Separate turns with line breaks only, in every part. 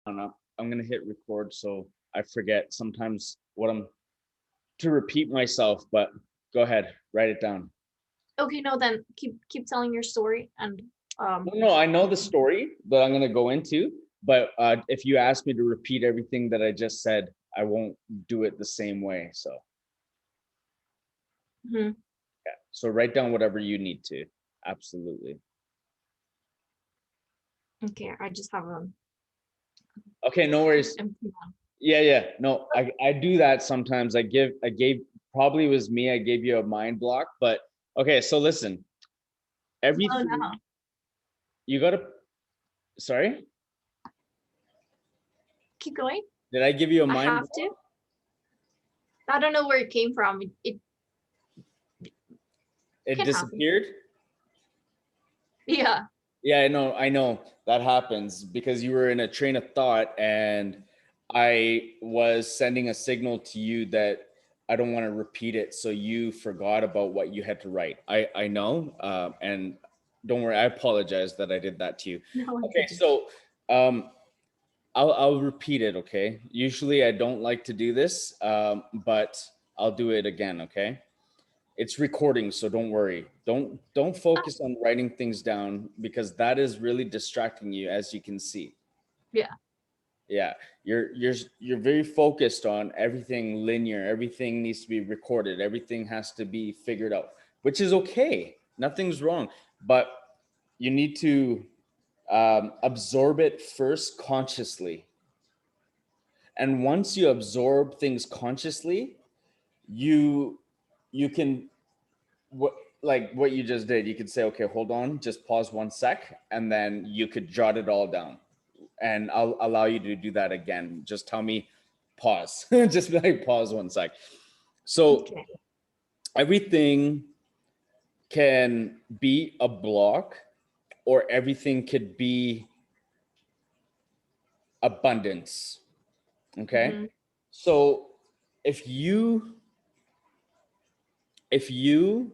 I'm gonna hit record so I forget sometimes what I'm to repeat myself, but go ahead, write it down.
Okay, no, then keep telling your story and
No, I know the story that I'm gonna go into, but if you ask me to repeat everything that I just said, I won't do it the same way. So,
mhm.
yeah. So write down whatever you need to. Absolutely.
Okay, I just have a
Okay, no worries.
empty one.
Yeah, yeah. No, I do that sometimes. I gave probably was me. I gave you a mind block, but okay. So listen,
No,
everything
no.
you gotta. Sorry,
Keep going.
did I give you a
I
mind
have
block?
to. I don't know where it came from. It
It
can happen.
disappeared.
Yeah.
Yeah, I know that happens because you were in a train of thought and I was sending a signal to you that I don't want to repeat it. So you forgot about what you had to write. I know. And don't worry, I apologize that I did that to you.
No, it's
Okay,
okay.
so um, I'll repeat it, okay? Usually I don't like to do this, but I'll do it again, okay? It's recording, so don't worry. Don't
Ah,
focus on writing things down because that is really distracting you, as you can see.
yeah.
Yeah, you're very focused on everything linear. Everything needs to be recorded. Everything has to be figured out, which is okay. Nothing's wrong, but you need to absorb it first consciously. And once you absorb things consciously, you you can what like what you just did. You could say, okay, hold on, just pause 1 sec, and then you could jot it all down. And I'll allow you to do that again. Just tell me pause. Just be like pause 1 sec. So
Okay.
everything can be a block or everything could be abundance. Okay.
Mm-hmm.
So if you if you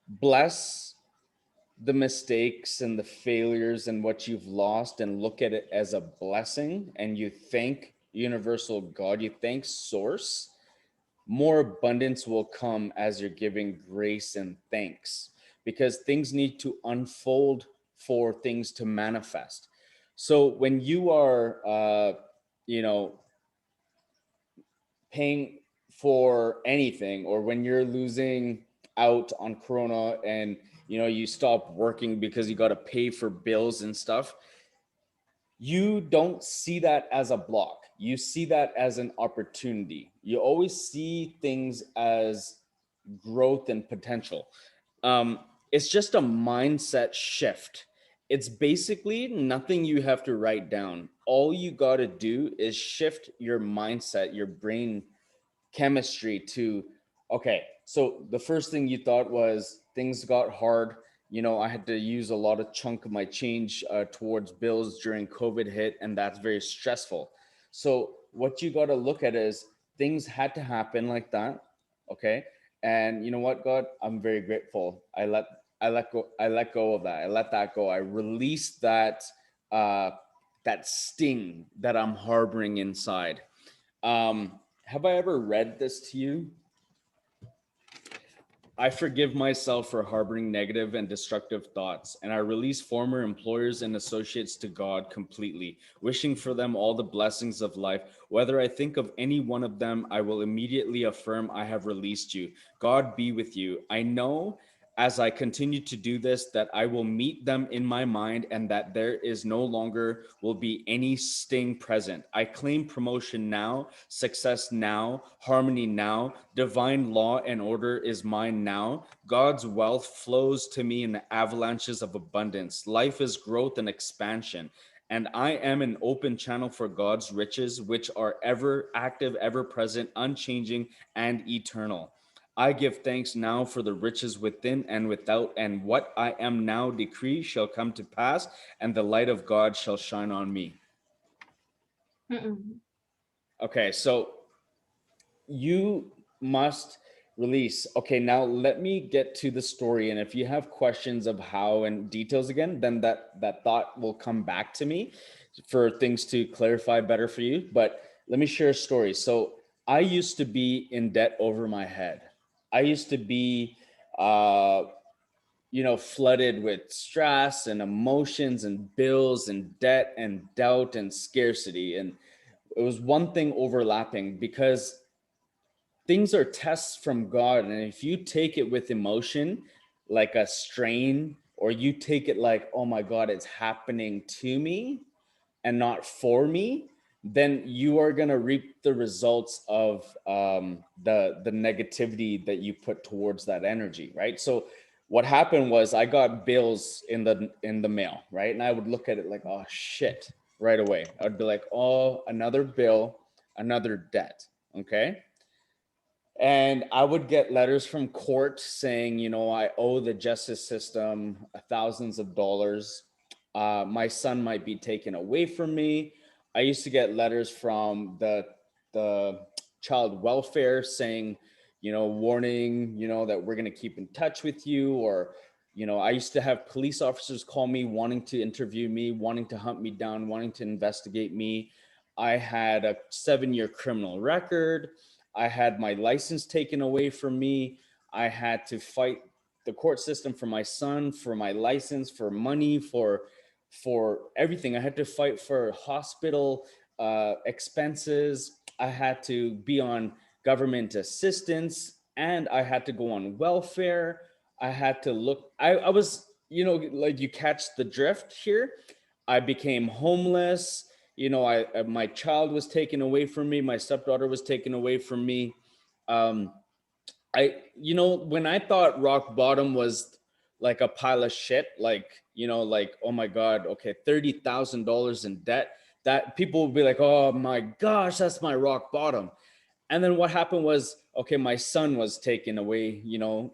bless the mistakes and the failures and what you've lost and look at it as a blessing and you thank universal God, you thank source, more abundance will come as you're giving grace and thanks because things need to unfold for things to manifest. So when you are you know paying for anything or when you're losing out on corona and you stop working because you got to pay for bills and stuff, you don't see that as a block. You see that as an opportunity. You always see things as growth and potential. It's just a mindset shift. It's basically nothing you have to write down. All you got to do is shift your mindset, your brain chemistry to, okay, so the first thing you thought was things got hard. I had to use a lot of chunk of my change towards bills during COVID hit, and that's very stressful. So what you got to look at is things had to happen like that. Okay. And you know what, God, I'm very grateful. I let go of that. I let that go. I released uh that sting that I'm harboring inside. Have I ever read this to you? I forgive myself for harboring negative and destructive thoughts, and I release former employers and associates to God completely, wishing for them all the blessings of life. Whether I think of any one of them, I will immediately affirm I have released you. God be with you. I know as I continue to do this that I will meet them in my mind and that there is no longer will be any sting present. I claim promotion now, success now, harmony now, divine law and order is mine now. God's wealth flows to me in the avalanches of abundance. Life is growth and expansion. And I am an open channel for God's riches, which are ever active, ever present, unchanging, and eternal. I give thanks now for the riches within and without, and what I am now decree shall come to pass, and the light of God shall shine on me.
Mm-mm.
Okay, so you must release. Okay, now let me get to the story, and if you have questions of how and details again, then that thought will come back to me. for things to clarify better for you, but let me share a story. So I used to be in debt over my head. I used to be, uh, flooded with stress and emotions and bills and debt and doubt and scarcity. And it was one thing overlapping because things are tests from God. And if you take it with emotion, like a strain, or you take it like, oh my God, it's happening to me and not for me, then you are going to reap the results of the negativity that you put towards that energy, right? So what happened was I got bills in the mail, right? And I would look at it like, oh shit, right away. I'd be like, oh, another bill, another debt. Okay. And I would get letters from court saying, I owe the justice system thousands of dollars. My son might be taken away from me. I used to get letters from the child welfare saying, warning, that we're going to keep in touch with you. Or, I used to have police officers call me wanting to interview me, wanting to hunt me down, wanting to investigate me. I had a 7-year criminal record. I had my license taken away from me. I had to fight the court system for my son, for my license, for money, for everything. I had to fight for hospital expenses. I had to be on government assistance, and I had to go on welfare. I had to look. I was, like, you catch the drift here. I became homeless. My child was taken away from me. My stepdaughter was taken away from me. um when I thought rock bottom was like a pile of shit, like, oh my God, okay, $30,000 in debt, that people would be like, oh my gosh, that's my rock bottom. And then what happened was, okay, my son was taken away,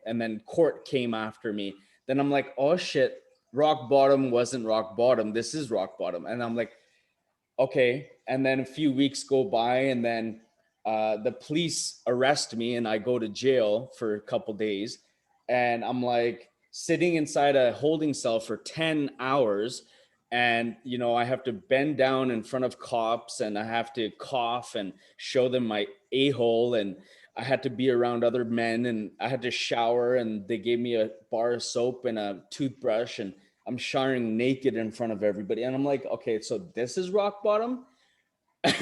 and then court came after me. Then I'm like, oh shit, rock bottom wasn't rock bottom, this is rock bottom. And I'm like, okay. And then a few weeks go by, and then the police arrest me, and I go to jail for a couple days. And I'm like sitting inside a holding cell for 10 hours. And, I have to bend down in front of cops, and I have to cough and show them my a-hole. And I had to be around other men, and I had to shower, and they gave me a bar of soap and a toothbrush, and I'm showering naked in front of everybody. And I'm like, okay, so this is rock bottom.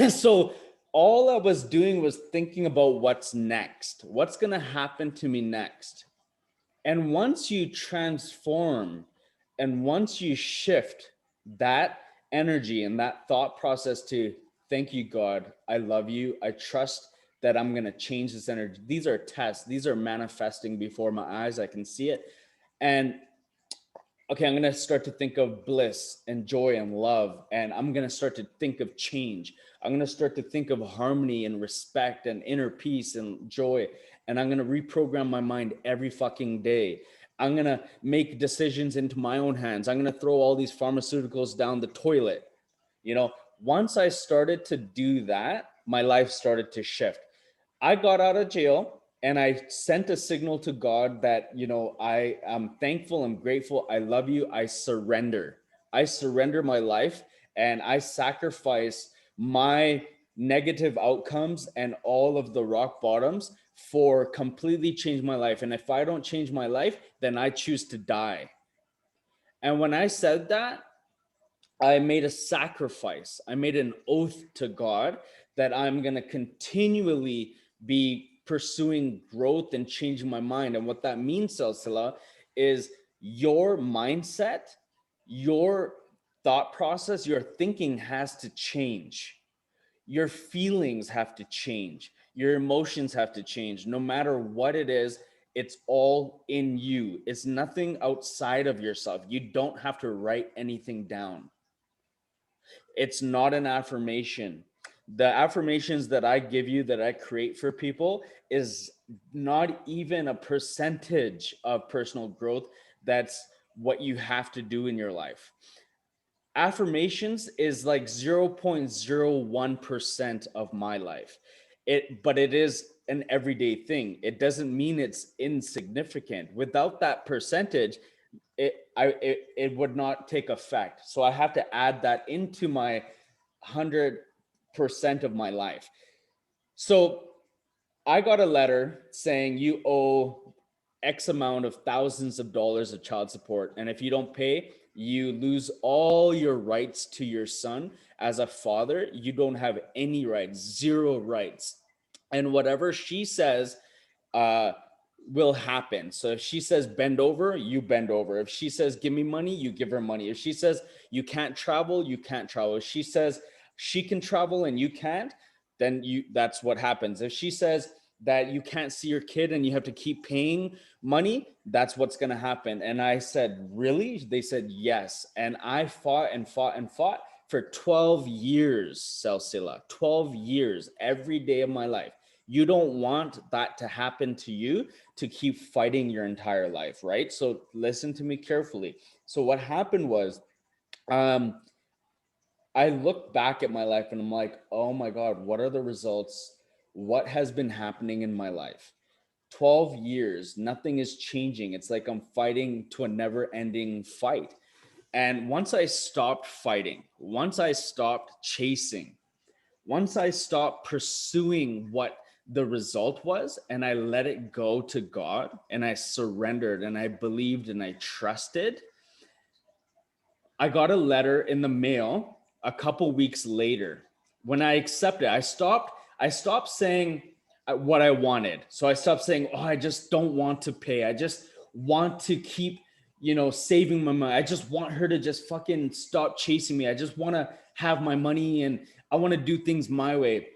So all I was doing was thinking about what's next, what's going to happen to me next. And once you transform and once you shift that energy and that thought process to, thank you, God, I love you, I trust that I'm going to change this energy. These are tests, these are manifesting before my eyes. I can see it. And okay, I'm going to start to think of bliss and joy and love. And I'm going to start to think of change. I'm going to start to think of harmony and respect and inner peace and joy. And I'm going to reprogram my mind every fucking day. I'm going to make decisions into my own hands. I'm going to throw all these pharmaceuticals down the toilet. Once I started to do that, my life started to shift. I got out of jail, and I sent a signal to God that, I am thankful, I'm grateful, I love you, I surrender. I surrender my life, and I sacrifice my negative outcomes and all of the rock bottoms for completely change my life. And if I don't change my life, then I choose to die. And when I said that, I made a sacrifice. I made an oath to God that I'm going to continually be pursuing growth and changing my mind. And what that means, Salsila, is your mindset, your thought process, your thinking has to change. Your feelings have to change. Your emotions have to change. No matter what it is, it's all in you. It's nothing outside of yourself. You don't have to write anything down. It's not an affirmation. The affirmations that I give you, that I create for people, is not even a percentage of personal growth. That's what you have to do in your life. Affirmations is like 0.01% of my life. But it is an everyday thing. It doesn't mean it's insignificant. Without that percentage, it would not take effect. So I have to add that into my 100% of my life. So I got a letter saying you owe X amount of thousands of dollars of child support. And if you don't pay, you lose all your rights to your son. As a father, you don't have any rights, zero rights. And whatever she says uh, will happen. So if she says bend over, you bend over. If she says give me money, you give her money. If she says you can't travel, you can't travel. If she says she can travel and you can't, then that's what happens. If she says that you can't see your kid and you have to keep paying money, that's what's going to happen. And I said, really? They said, yes. And I fought and fought and fought for 12 years, Celsilla, 12 years, every day of my life. You don't want that to happen to you, to keep fighting your entire life, right? So listen to me carefully. So what happened was, I look back at my life and I'm like, oh my God, what are the results? What has been happening in my life? 12 years, nothing is changing. It's like I'm fighting to a never ending fight. And once I stopped fighting, once I stopped chasing, once I stopped pursuing what the result was, and I let it go to God and I surrendered and I believed and I trusted, I got a letter in the mail a couple weeks later. When I accepted, I stopped saying what I wanted. So I stopped saying, "Oh, I just don't want to pay. I just want to keep, saving my money. I just want her to just fucking stop chasing me. I just want to have my money and I want to do things my way."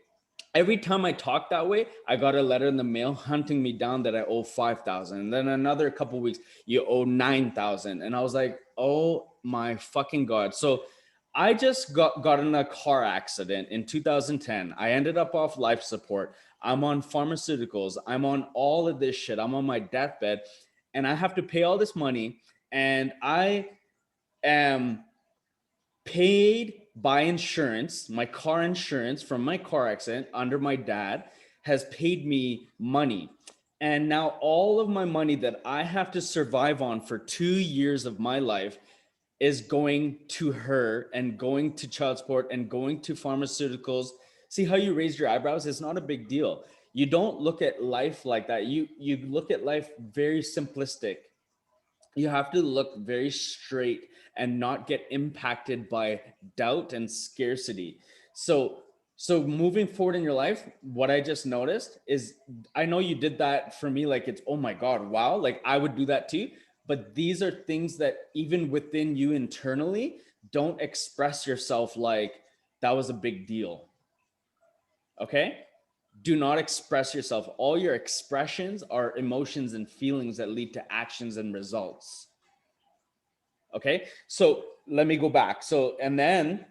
Every time I talked that way, I got a letter in the mail hunting me down that I owe 5,000. And then another couple weeks, you owe 9,000. And I was like, oh my fucking God. So I just got in a car accident in 2010. I ended up off life support. I'm on pharmaceuticals. I'm on all of this shit. I'm on my deathbed and I have to pay all this money. And I am paid by insurance. My car insurance from my car accident under my dad has paid me money. And now all of my money that I have to survive on for 2 years of my life is going to her and going to child support and going to pharmaceuticals. See how you raised your eyebrows? It's not a big deal. You don't look at life like that. You look at life very simplistic. You have to look very straight and not get impacted by doubt and scarcity. So moving forward in your life, what I just noticed is, I know you did that for me, like, it's, oh my God, wow, like I would do that too. But these are things that even within you internally, don't express yourself like that was a big deal. Okay? Do not express yourself. All your expressions are emotions and feelings that lead to actions and results. Okay, so let me go back. So, and then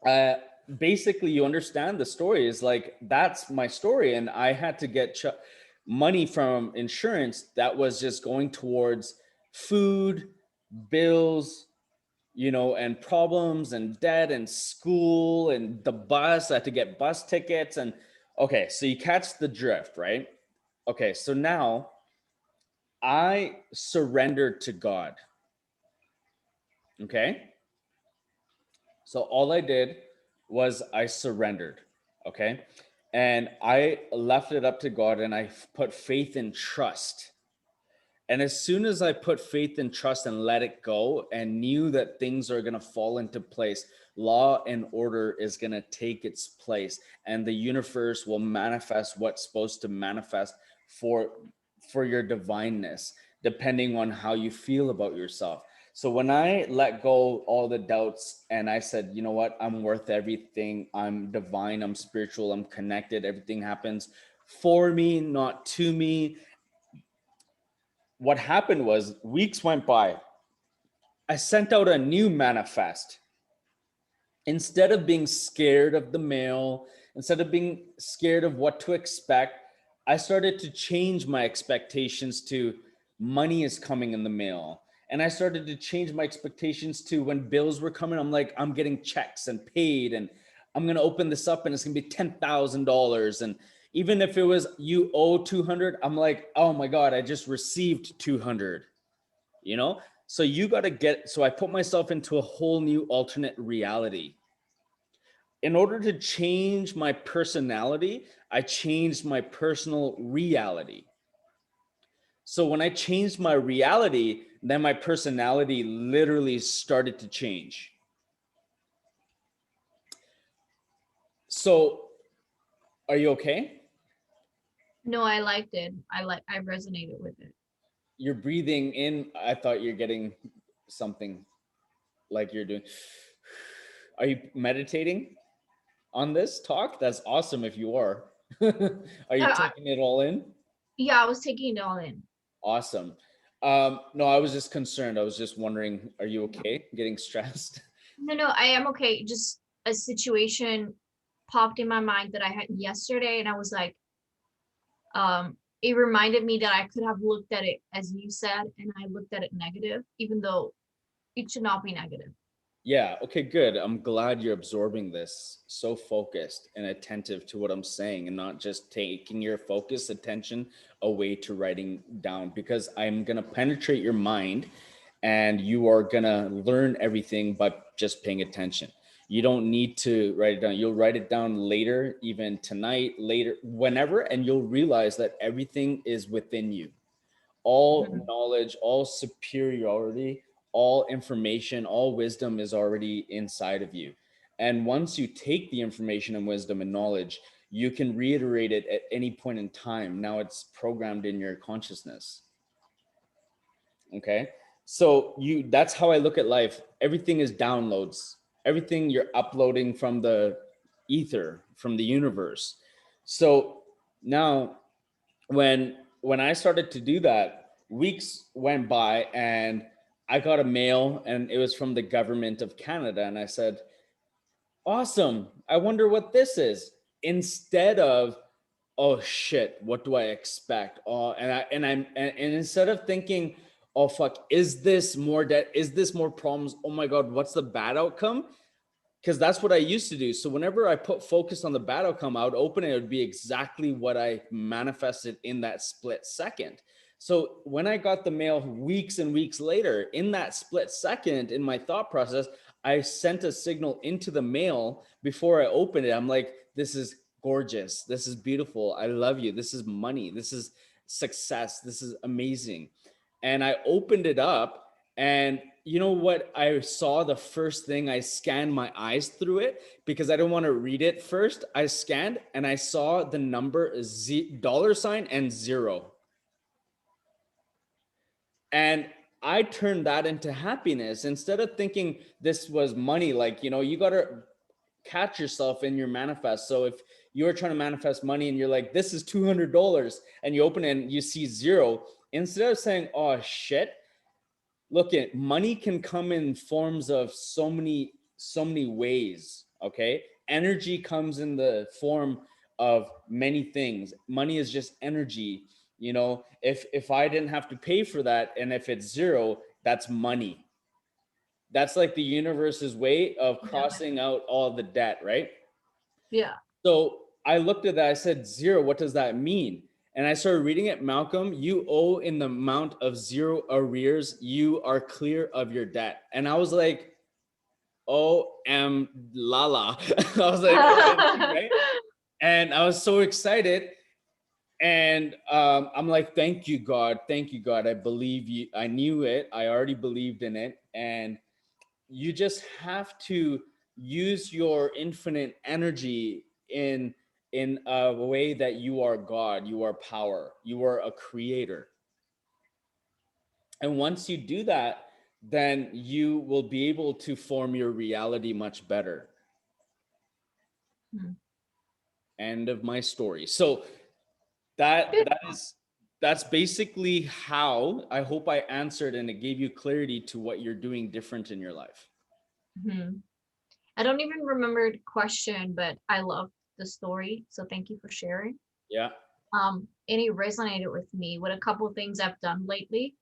uh, basically you understand the story is like, that's my story. And I had to get money from insurance that was just going towards food, bills, and problems and debt and school and the bus. I had to get bus tickets. And okay, so you catch the drift, right? Okay, so now I surrendered to God. Okay. So all I did was I surrendered. Okay. And I left it up to God and I put faith and trust. And as soon as I put faith and trust and let it go and knew that things are going to fall into place, law and order is going to take its place and the universe will manifest what's supposed to manifest for for your divineness, depending on how you feel about yourself. So when I let go all the doubts and I said, you know what, I'm worth everything. I'm divine, I'm spiritual, I'm connected. Everything happens for me, not to me. What happened was weeks went by. I sent out a new manifest. Instead of being scared of the mail, instead of being scared of what to expect, I started to change my expectations to money is coming in the mail. And I started to change my expectations to when bills were coming, I'm like, I'm getting checks and paid, and I'm going to open this up and it's going to be $10,000. And even if it was you owe 200, I'm like, oh my God, I just received 200. you know? So you got to get, so I put myself into a whole new alternate reality. In order to change my personality, I changed my personal reality. So when I changed my reality, then my personality literally started to change. So are you okay?
No, I liked it. I resonated with it.
You're breathing in. I thought you're getting something like you're doing. Are you meditating on this talk? That's awesome if you are. Are you
Uh,
taking it all in?
yeah, I was taking it all in.
Awesome. No, I was just concerned. I was just wondering, are you okay? Getting stressed?
No, no, I am okay. Just a situation popped in my mind that I had yesterday, and I was like, it reminded me that I could have looked at it as you said, and I looked at it negative, even though it should not be negative.
Yeah, okay, good. I'm glad you're absorbing this so focused and attentive to what I'm saying and not just taking your focus attention away to writing down because I'm going to penetrate your mind and you are going to learn everything by just paying attention. You don't need to write it down. You'll write it down later, even tonight, later, whenever, and you'll realize that everything is within you. All
Mhm.
knowledge, all superiority, all information, all wisdom is already inside of you. And once you take the information and wisdom and knowledge, you can reiterate it at any point in time. Now it's programmed in your consciousness. Okay. So that's how I look at life. Everything is downloads. Everything you're uploading from the ether, from the universe. So now when I started to do that, weeks went by and I got a mail and it was from the government of Canada. And I said, awesome. I wonder what this is. Instead of, oh shit, what do I expect? Oh, and instead of thinking, oh fuck, is this more debt? Is this more problems? Oh my God, what's the bad outcome? Because that's what I used to do. So whenever I put focus on the bad outcome, I would open it. It would be exactly what I manifested in that split second. So when I got the mail weeks and weeks later, in that split second, in my thought process, I sent a signal into the mail before I opened it. I'm like, this is gorgeous. This is beautiful. I love you. This is money. This is success. This is amazing. And I opened it up and you know what I saw the first thing? I scanned my eyes through it because I didn't want to read it first. I scanned and I saw the number dollar sign and zero. And I turned that into happiness instead of thinking this was money. Like, you got to catch yourself in your manifest. So if you're trying to manifest money and you're like, this is $200 and you open it and you see zero, instead of saying, oh shit, look at money can come in forms of so many ways. Okay, energy comes in the form of many things. Money is just energy. If I didn't have to pay for that and if it's zero, that's money. That's like the universe's way of
Yeah.
crossing out all the debt, right?
Yeah.
So I looked at that. I said, zero, what does that mean? And I started reading it. Malcolm, you owe in the amount of zero arrears, you are clear of your debt. And I was like, lala. I was like, OMG, right? And I was so excited. And I'm like, thank you, God. Thank you, God. I believe you. I knew it. I already believed in it. And you just have to use your infinite energy in a way that you are God, you are power, you are a creator. And once you do that, then you will be able to form your reality much better.
Hmm.
End of my story. So that's basically how I hope I answered and it gave you clarity to what you're doing different in your life.
Mhm. I don't even remember the question, but I love the story. So thank you for sharing.
Yeah.
And it resonated with me with a couple of things I've done lately.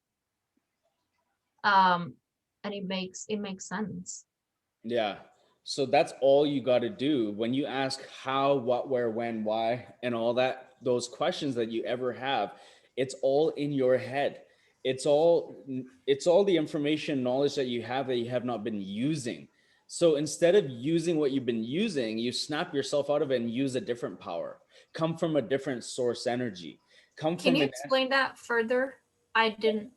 Um, and it makes sense.
Yeah. So that's all you got to do when you ask how, what, where, when, why, and all that, those questions that you ever have, it's all in your head. it's all the information knowledge that you have not been using. So instead of using what you've been using, you snap yourself out of it and use a different power, come from a different source energy, come
Can
from
you
an
explain that further? I didn't.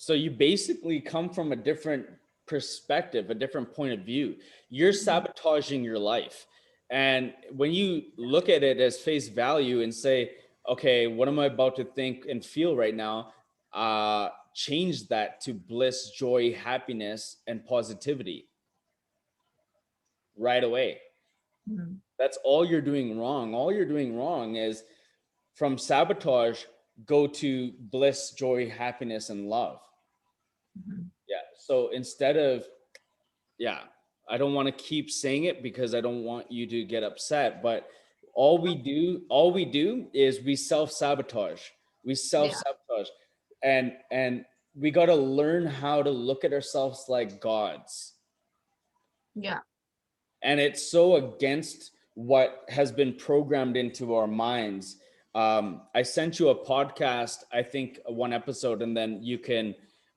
so you basically come from a different perspective, a different point of view. You're
Mhm.
sabotaging your life. And when you look at it as face value and say, okay, what am I about to think and feel right now? Change that to bliss, joy, happiness, and positivity right away.
Mhm.
That's all you're doing wrong. All you're doing wrong is from sabotage, go to bliss, joy, happiness, and love.
Mhm.
Yeah. So instead of, yeah, I don't want to keep saying it because I don't want you to get upset, but all we do is we self-sabotage. We
Yeah.
self-sabotage. And we got to learn how to look at ourselves like gods.
Yeah.
And it's so against what has been programmed into our minds. I sent you a podcast, I think one episode, and then you can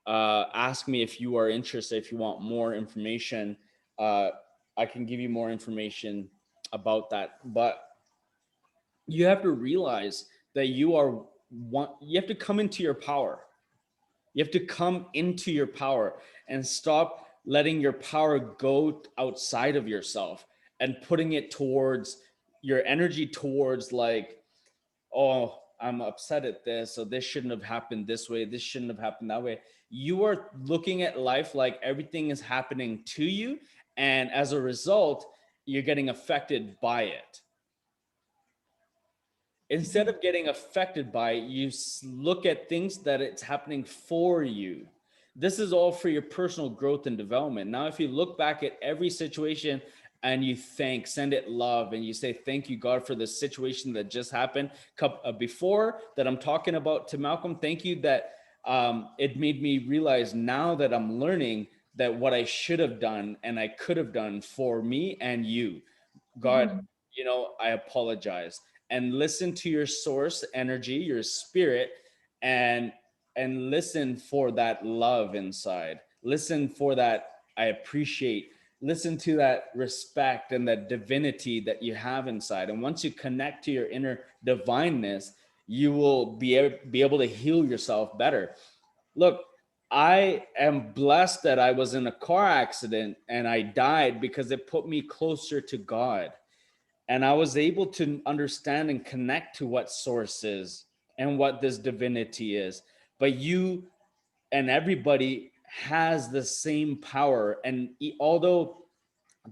ask me if you are interested, if you want more information. uh, I can give you more information about that, but you have to realize that you have to come into your power. You have to come into your power and stop letting your power go outside of yourself and putting it towards your energy towards, like, oh, I'm upset at this, so this shouldn't have happened this way, this shouldn't have happened that way. You are looking at life like everything is happening to you, and as a result, you're getting affected by it. Instead
Mhm.
of getting affected by it, you look at things that it's happening for you. This is all for your personal growth and development. Now, if you look back at every situation and you send it love, and you say, thank you, God, for this situation that just happened before that I'm talking about to Malcolm. Thank you that it made me realize now that I'm learning that what I should have done and I could have done for me and you. God,
Mhm.
I apologize. And listen to your source energy, your spirit, and listen for that love inside. Listen for that I appreciate. Listen to that respect and that divinity that you have inside. And once you connect to your inner divineness, you will be able to heal yourself better. Look, I am blessed that I was in a car accident and I died because it put me closer to God. And I was able to understand and connect to what source is and what this divinity is. But you and everybody has the same power. And although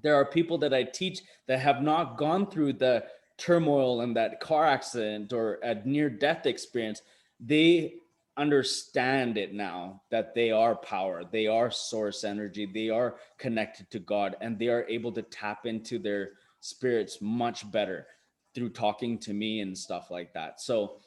there are people that I teach that have not gone through the turmoil and that car accident or a near death experience, they understand it now that they are power, they are source energy, they are connected to God, and they are able to tap into their spirits much better through talking to me and stuff like that. So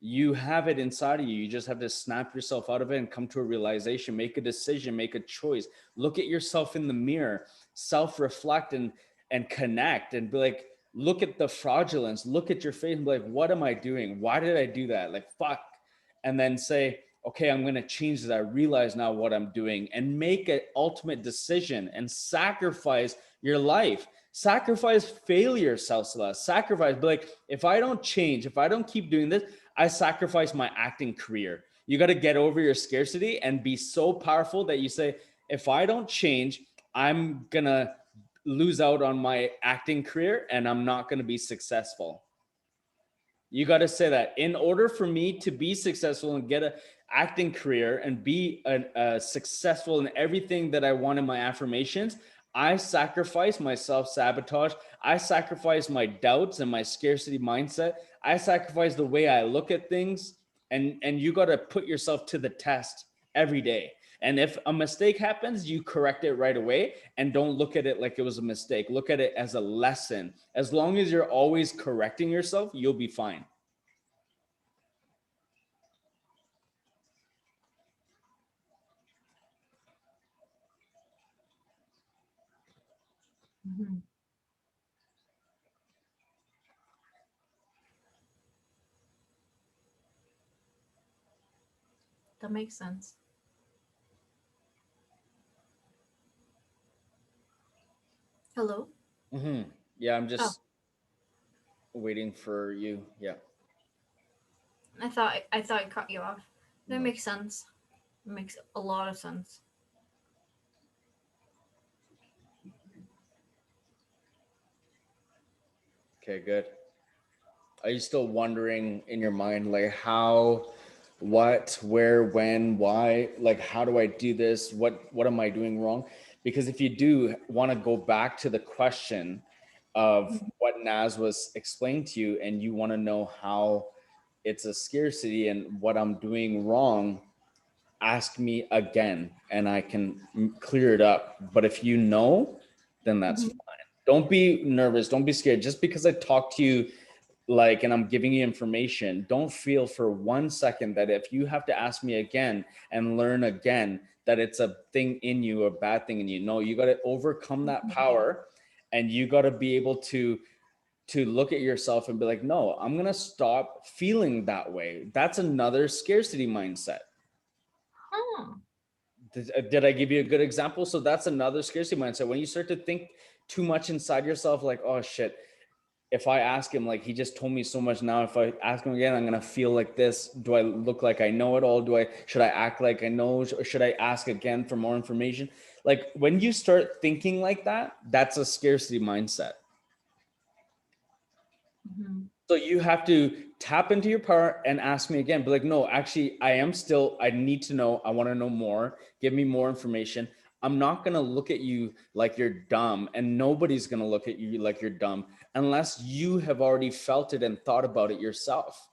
you have it inside of you. You just have to snap yourself out of it and come to a realization, make a decision, make a choice, look at yourself in the mirror, self-reflect, and connect and be like, look at the fraudulence, look at your face and be like, what am I doing? Why did I do that? Like, fuck. And then say, okay, I'm going to change this. I realize now what I'm doing, and make an ultimate decision and sacrifice your life. Sacrifice failure, Celsius. Sacrifice. Be like, if I don't change, if I don't keep doing this, I sacrifice my acting career. You got to get over your scarcity and be so powerful that you say, if I don't change, I'm going to lose out on my acting career and I'm not going to be successful. You got to say that in order for me to be successful and get a acting career and be successful in everything that I want in my affirmations, I sacrifice my self-sabotage. I sacrifice my doubts and my scarcity mindset. I sacrifice the way I look at things. And you got to put yourself to the test every day. And if a mistake happens, you correct it right away and don't look at it like it was a mistake. Look at it as a lesson. As long as you're always correcting yourself, you'll be fine.
Mhm. That makes sense. Hello?
Yeah, I'm
Oh,
just waiting for you. Yeah.
I thought I cut you off. That
No.
makes sense. It makes a lot of sense.
Okay, good. Are you still wondering in your mind, like how, what, where, when, why? Like, how do I do this? What am I doing wrong? Because if you do want to go back to the question of
Mhm.
what Naz was explaining to you, and you want to know how it's a scarcity and what I'm doing wrong, ask me again and I can clear it up. But if you know, then that's
Mhm.
fine. Don't be nervous. Don't be scared. Just because I talk to you like, and I'm giving you information, don't feel for 1 second that if you have to ask me again and learn again, that it's a thing in you, a bad thing in you. No, you got to overcome that
Mhm.
power, and you got to be able to look at yourself and be like, no, I'm going to stop feeling that way. That's another scarcity mindset.
Huh.
Did I give you a good example? So that's another scarcity mindset. When you start to think too much inside yourself, like, oh shit, if I ask him, like, he just told me so much now, if I ask him again, I'm gonna feel like this. Do I look like I know it all? Should I act like I know, or should I ask again for more information? Like, when you start thinking like that, that's a scarcity mindset.
Mhm.
So you have to tap into your power and ask me again. Be like, no, actually, I need to know. I want to know more. Give me more information. I'm not going to look at you like you're dumb, and nobody's going to look at you like you're dumb unless you have already felt it and thought about it yourself.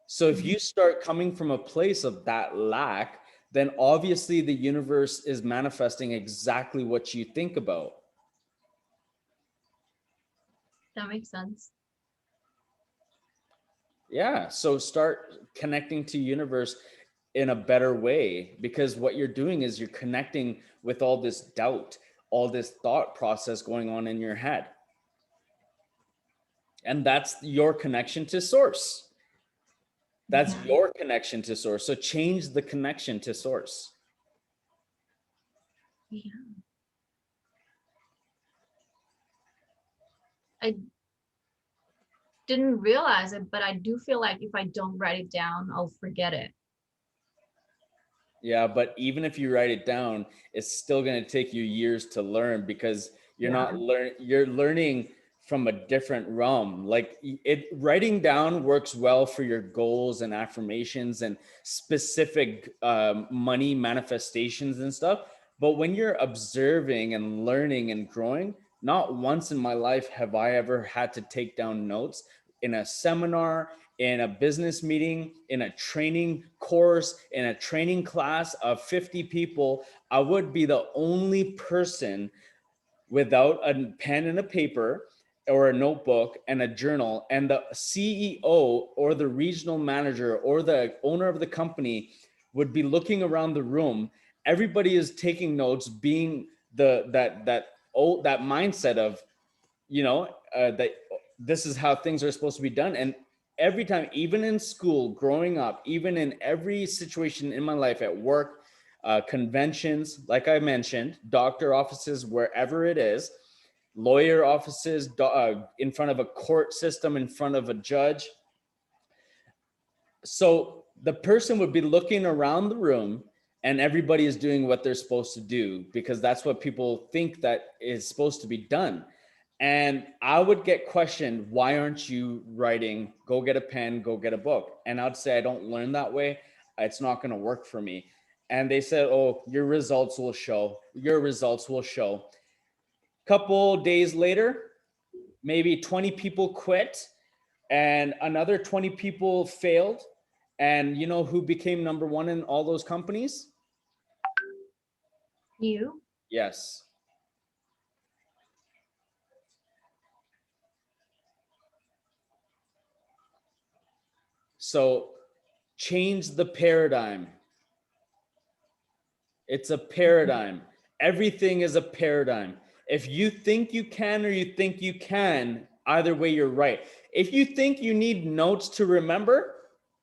So if
Mhm.
you start coming from a place of that lack, then obviously the universe is manifesting exactly what you think about.
That makes sense.
Yeah, so start connecting to universe in a better way, because what you're doing is you're connecting with all this doubt, all this thought process going on in your head. And that's your connection to source. That's
Yeah.
your connection to source. So change the connection to source.
Yeah. I didn't realize it, but I do feel like if I don't write it down, I'll forget it.
Yeah, but even if you write it down, it's still going to take you years to learn, because
Yeah.
you're learning from a different realm. Like, it writing down works well for your goals and affirmations and specific money manifestations and stuff. But when you're observing and learning and growing, not once in my life have I ever had to take down notes in a seminar, in a business meeting, in a training course, in a training class of 50 people. I would be the only person without a pen and a paper or a notebook and a journal. And the CEO or the regional manager or the owner of the company would be looking around the room. Everybody is taking notes, being that mindset of, that this is how things are supposed to be done. And every time, even in school, growing up, even in every situation in my life, at work, conventions, like I mentioned, doctor offices, wherever it is, lawyer offices, in front of a court system, in front of a judge. So the person would be looking around the room, and everybody is doing what they're supposed to do, because that's what people think that is supposed to be done. And I would get questioned, why aren't you writing? Go get a pen, go get a book. And I'd say, I don't learn that way. It's not going to work for me. And they said, oh, your results will show. Your results will show. Couple days later, maybe 20 people quit and another 20 people failed. And you know who became number one in all those companies?
You?
Yes. So change the paradigm. It's a paradigm. Everything is a paradigm. If you think you can or you think you can, either way, you're right. If you think you need notes to remember,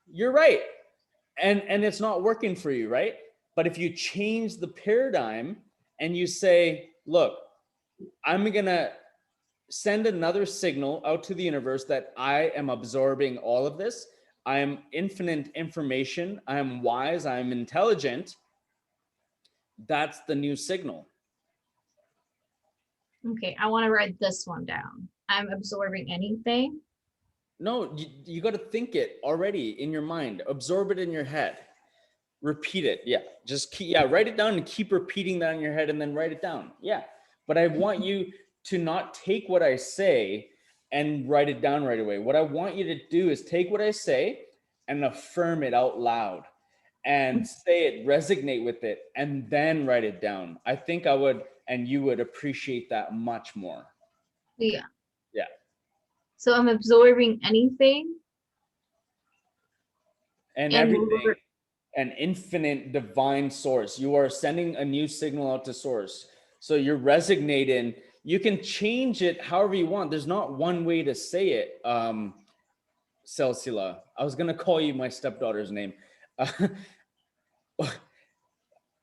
you're right. and it's not working for you, right? But if you change the paradigm and you say, look, I'm gonna send another signal out to the universe that I am absorbing all of this. I am infinite information. I am wise. I am intelligent. That's the new signal.
Okay, I want to write this one down. I'm absorbing anything.
No, you got to think it already in your mind, absorb it in your head, repeat it. Yeah, just keep, yeah, write it down and keep repeating that in your head and then write it down. Yeah, but I want you to not take what I say and write it down right away. What I want you to do is take what I say and affirm it out loud and say it, resonate with it, and then write it down. I think I would, and you would appreciate that much more.
Yeah.
Yeah.
So I'm absorbing anything
And
and
everything, an infinite divine source. You are sending a new signal out to source. So you're resonating. You can change it however you want. There's not one way to say it. Celsila. I was gonna call you my stepdaughter's name.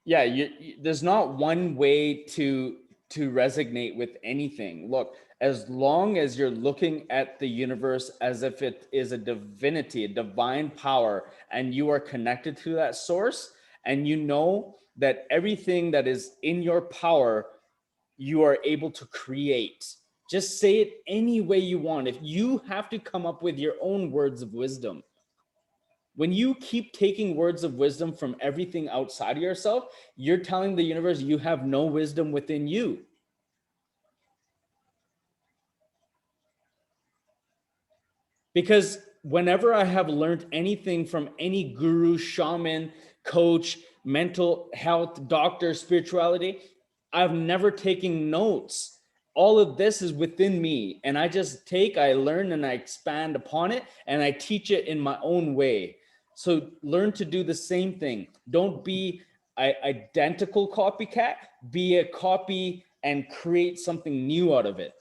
Yeah, there's not one way to resonate with anything. Look, as long as you're looking at the universe as if it is a divinity, a divine power, and you are connected to that source, and you know that everything that is in your power, you are able to create. Just say it any way you want. If you have to come up with your own words of wisdom, when you keep taking words of wisdom from everything outside of yourself, you're telling the universe you have no wisdom within you. Because whenever I have learned anything from any guru, shaman, coach, mental health, doctor, spirituality, I've never taken notes. All of this is within me. And I just take, I learn, and I expand upon it, and I teach it in my own way. So learn to do the same thing. Don't be an identical copycat, be a copy and create something new out of it.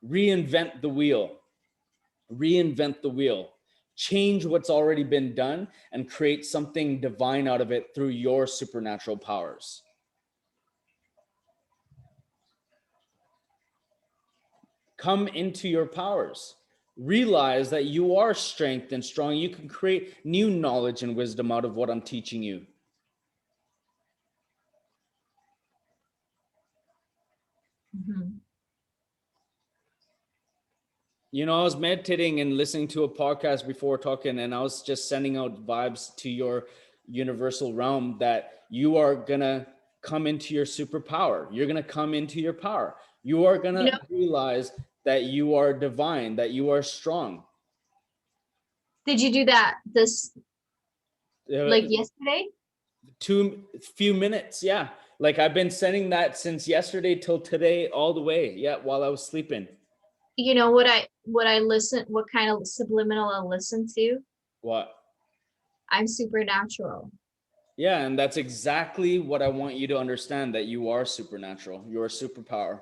Reinvent the wheel. Reinvent the wheel. Change what's already been done and create something divine out of it through your supernatural powers. Come into your powers. Realize that you are strength and strong. You can create new knowledge and wisdom out of what I'm teaching you.
mm-hmm.
You know, I was meditating and listening to a podcast before talking, and I was just sending out vibes to your universal realm that you are gonna come into your superpower. You're gonna come into your power. You are
You know,
gonna realize that you are divine, that you are strong.
did you do that this like
Uh,
yesterday?
Too few minutes, yeah. Like I've been sending that since yesterday till today, all the way. Yeah, while I was sleeping.
You know what I listen, what kind of subliminal I listen to?
What?
I'm supernatural.
Yeah, and that's exactly what I want you to understand, that you are supernatural. You're a superpower.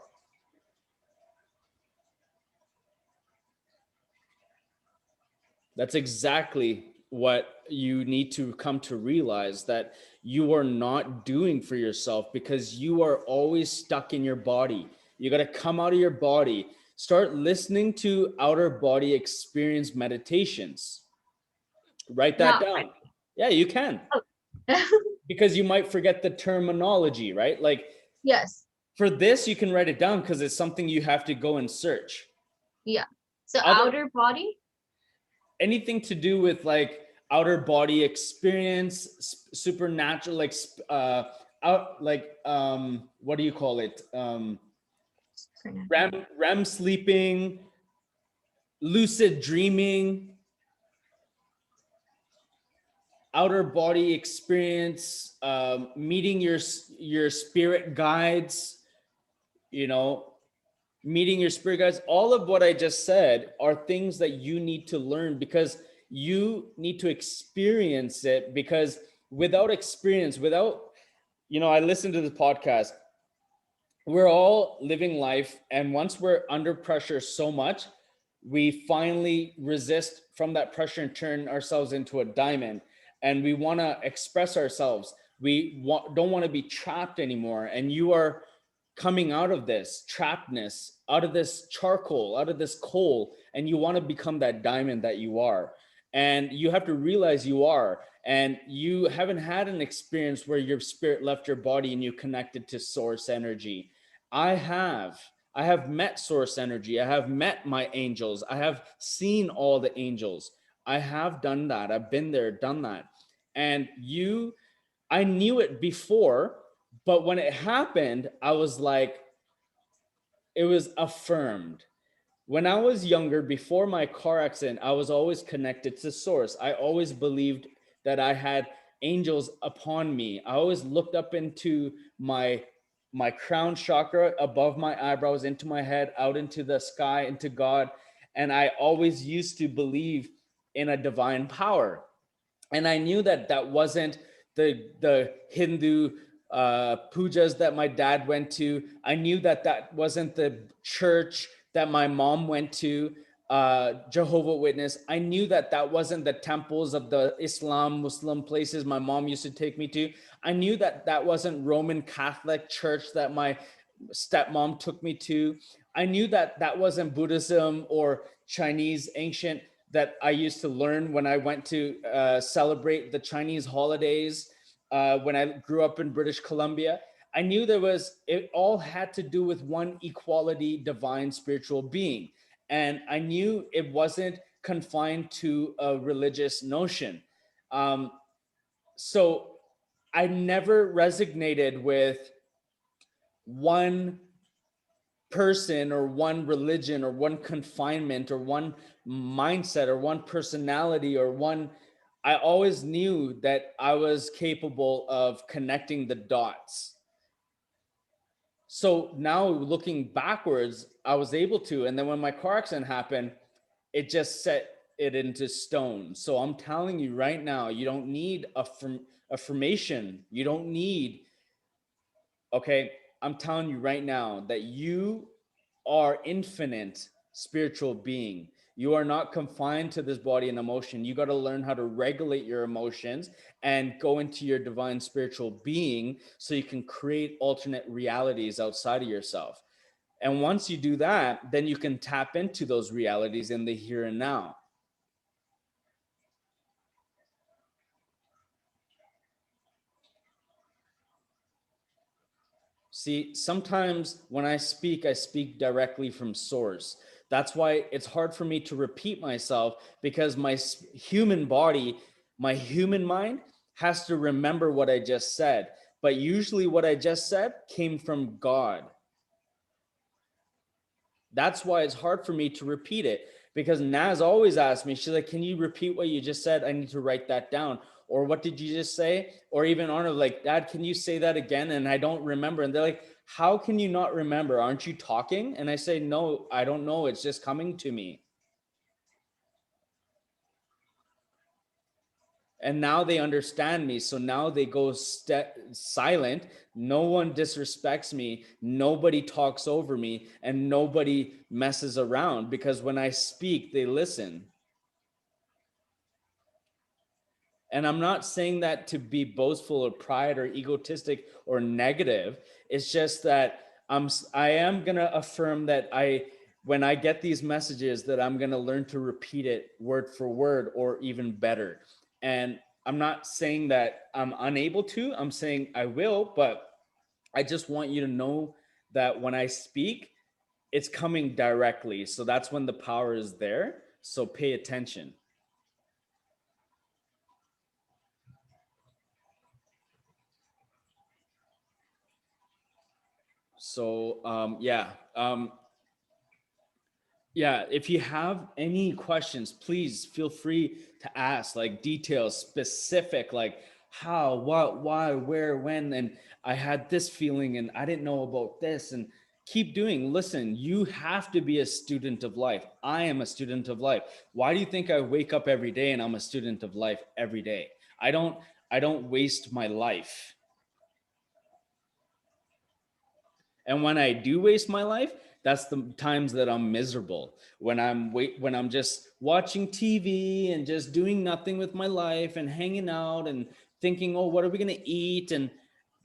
That's exactly what you need to come to realize, that you are not doing for yourself because you are always stuck in your body. You got to come out of your body. Start listening to outer body experience meditations. Write that
Not
down. Yeah, you can.
right.
Because you might forget the terminology, right? Like
Yes.
for this, you can write it down because it's something you have to go and search.
Yeah. So
Other
outer body?
anything to do with like outer body experience, supernatural, like out like what do you call it? REM sleeping, lucid dreaming, outer body experience, meeting your spirit guides, you know, meeting your spirit guides. All of what I just said are things that you need to learn because you need to experience it. Because without experience, without, you know, I listened to this podcast. We're all living life, and once we're under pressure so much, we finally resist from that pressure and turn ourselves into a diamond. and we want to express ourselves. Don't want to be trapped anymore. And you are coming out of this trappedness, out of this charcoal, out of this coal, and you want to become that diamond that you are. And you have to realize you are, and you haven't had an experience where your spirit left your body and you connected to source energy. I have. I have met source energy. I have met my angels. I have seen all the angels. I have done that. I've been there, done that. And I knew it before, but when it happened, I was like, it was affirmed. When I was younger, before my car accident, I was always connected to source. I always believed that I had angels upon me. I always looked up into my crown chakra, above my eyebrows, into my head, out into the sky, into God. And I always used to believe in a divine power. And I knew that that wasn't the Hindu pujas that my dad went to. I knew that that wasn't the church that my mom went to, Jehovah Witness. I knew that that wasn't the temples of the Islam, Muslim places my mom used to take me to. I knew that that wasn't Roman Catholic church that my stepmom took me to. I knew that that wasn't Buddhism or Chinese ancient that I used to learn when I went to celebrate the Chinese holidays when I grew up in British Columbia. I knew it all had to do with one equality, divine spiritual being. And I knew it wasn't confined to a religious notion. Um, so I never resonated with one person or one religion or one confinement or one mindset or one personality or one. I always knew that I was capable of connecting the dots. So now looking backwards, I was able to. And then when my car accident happened, it just set it into stone. So I'm telling you right now, you don't need affirmation. You don't need, okay, I'm telling you right now that you are infinite spiritual being. You are not confined to this body and emotion. You got to learn how to regulate your emotions and go into your divine spiritual being so you can create alternate realities outside of yourself. And once you do that, then you can tap into those realities in the here and now. See, sometimes when I speak directly from source. That's why it's hard for me to repeat myself because my human body, my human mind has to remember what I just said. But usually, what I just said came from God. That's why it's hard for me to repeat it because Naz always asks me, she's like, can you repeat what you just said? I need to write that down. Or what did you just say? Or even Arnold, like, Dad, can you say that again? And I don't remember. And they're like, how can you not remember? Aren't you talking? And I say, no, I don't know. It's just coming to me. And now they understand me, so now they go silent. No one disrespects me, nobody talks over me, and nobody messes around because when I speak they listen. And I'm not saying that to be boastful or pride or egotistic or negative. It's just that I am going to affirm that when I get these messages that I'm going to learn to repeat it word for word or even better. And I'm not saying that I'm unable to. I'm saying I will, but I just want you to know that when I speak, it's coming directly. So that's when the power is there. So pay attention. So yeah, if you have any questions, please feel free to ask, like details, specific, like how, what, why, where, when. And I had this feeling and I didn't know about this. And keep doing. Listen, you have to be a student of life. I am a student of life. Why do you think I wake up every day and I'm a student of life every day? I don't waste my life. And when I do waste my life, That's the times that I'm miserable, when I'm just watching TV and just doing nothing with my life and hanging out and thinking, oh, what are we going to eat? And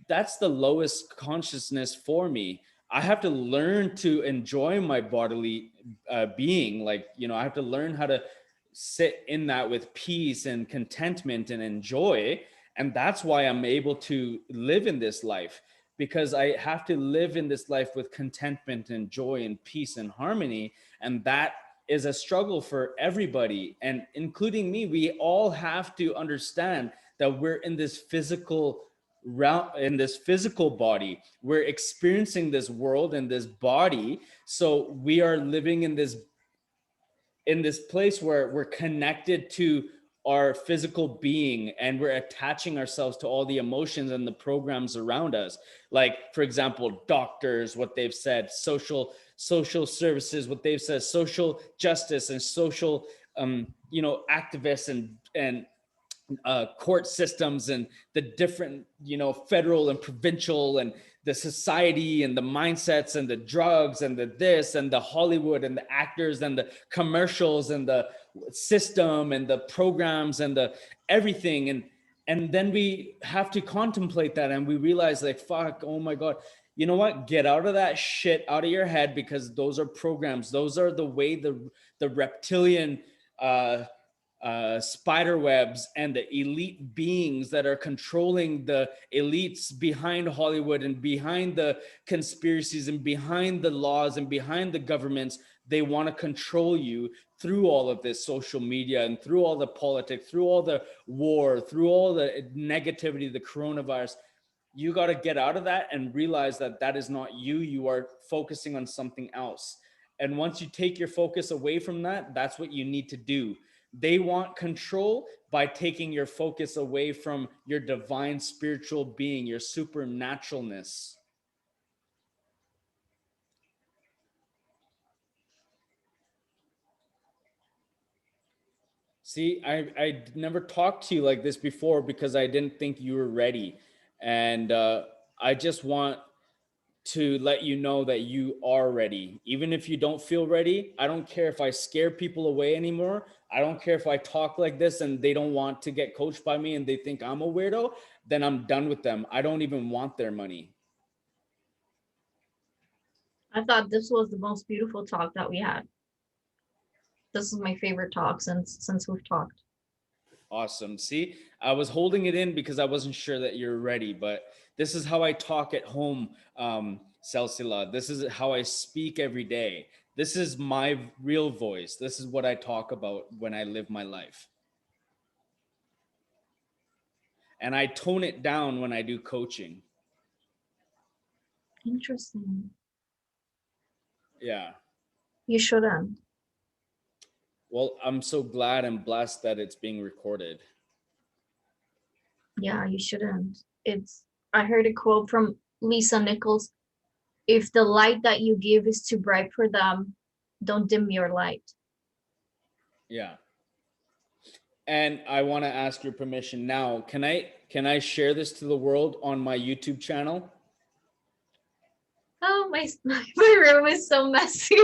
that's the lowest consciousness for me. I have to learn to enjoy my bodily being. Like, I have to learn how to sit in that with peace and contentment and enjoy. And that's why I'm able to live in this life, because I have to live in this life with contentment and joy and peace and harmony. And that is a struggle for everybody, and including me. We all have to understand that we're in this physical realm, in this physical body. We're experiencing this world in this body. So we are living in this place where we're connected to our physical being, and we're attaching ourselves to all the emotions and the programs around us. Like, for example, doctors, what they've said, social services, what they've said, social justice and social activists and court systems, and the different, federal and provincial, and the society and the mindsets and the drugs and the this and the Hollywood and the actors and the commercials and the system and the programs and the everything. And then we have to contemplate that, and we realize, like, fuck, oh my God, you know what? Get out of that shit out of your head, because those are programs. Those are the way the reptilian spider webs and the elite beings that are controlling the elites behind Hollywood and behind the conspiracies and behind the laws and behind the governments. They want to control you through all of this social media and through all the politics, through all the war, through all the negativity, the coronavirus. You got to get out of that and realize that that is not you. You are focusing on something else. And once you take your focus away from that, that's what you need to do. They want control by taking your focus away from your divine spiritual being, your supernaturalness. See, I never talked to you like this before because I didn't think you were ready. And I just want to let you know that you are ready. Even if you don't feel ready, I don't care if I scare people away anymore. I don't care if I talk like this and they don't want to get coached by me and they think I'm a weirdo, then I'm done with them. I don't even want their money.
I thought this was the most beautiful talk that we had. This is my favorite talk since we've talked.
Awesome. See, I was holding it in because I wasn't sure that you're ready, but this is how I talk at home, Celsila. This is how I speak every day. This is my real voice. This is what I talk about when I live my life. And I tone it down when I do coaching.
Interesting.
Yeah.
You shouldn't.
Well, I'm so glad and blessed that it's being recorded.
Yeah, you shouldn't. I heard a quote from Lisa Nichols. If the light that you give is too bright for them, don't dim your light.
Yeah. And I want to ask your permission now. Can I share this to the world on my YouTube channel?
Oh, my room is so messy.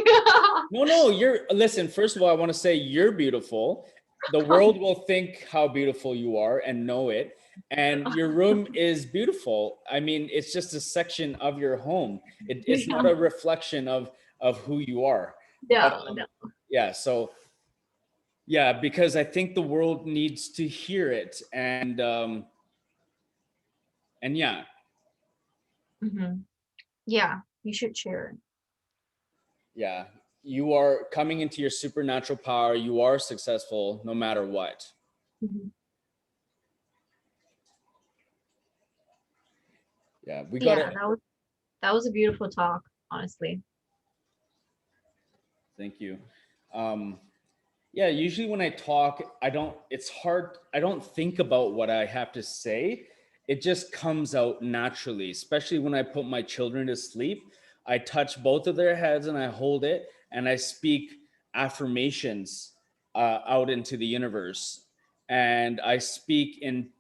No, listen, first of all, I want to say you're beautiful. The world will think how beautiful you are and know it. And your room is beautiful. I mean, it's just a section of your home. It's not a reflection of who you are. But
No.
yeah, so yeah, because I think the world needs to hear it. And yeah.
Mm-hmm. Yeah, you should share.
Yeah, you are coming into your supernatural power. You are successful no matter what.
Mm-hmm.
Yeah, we got
Yeah,
to.
that was a beautiful talk, honestly.
Thank you. Um, yeah, usually when I talk, it's hard. I don't think about what I have to say. It just comes out naturally, especially when I put my children to sleep. I touch both of their heads and I hold it and I speak affirmations out into the universe. And I speak in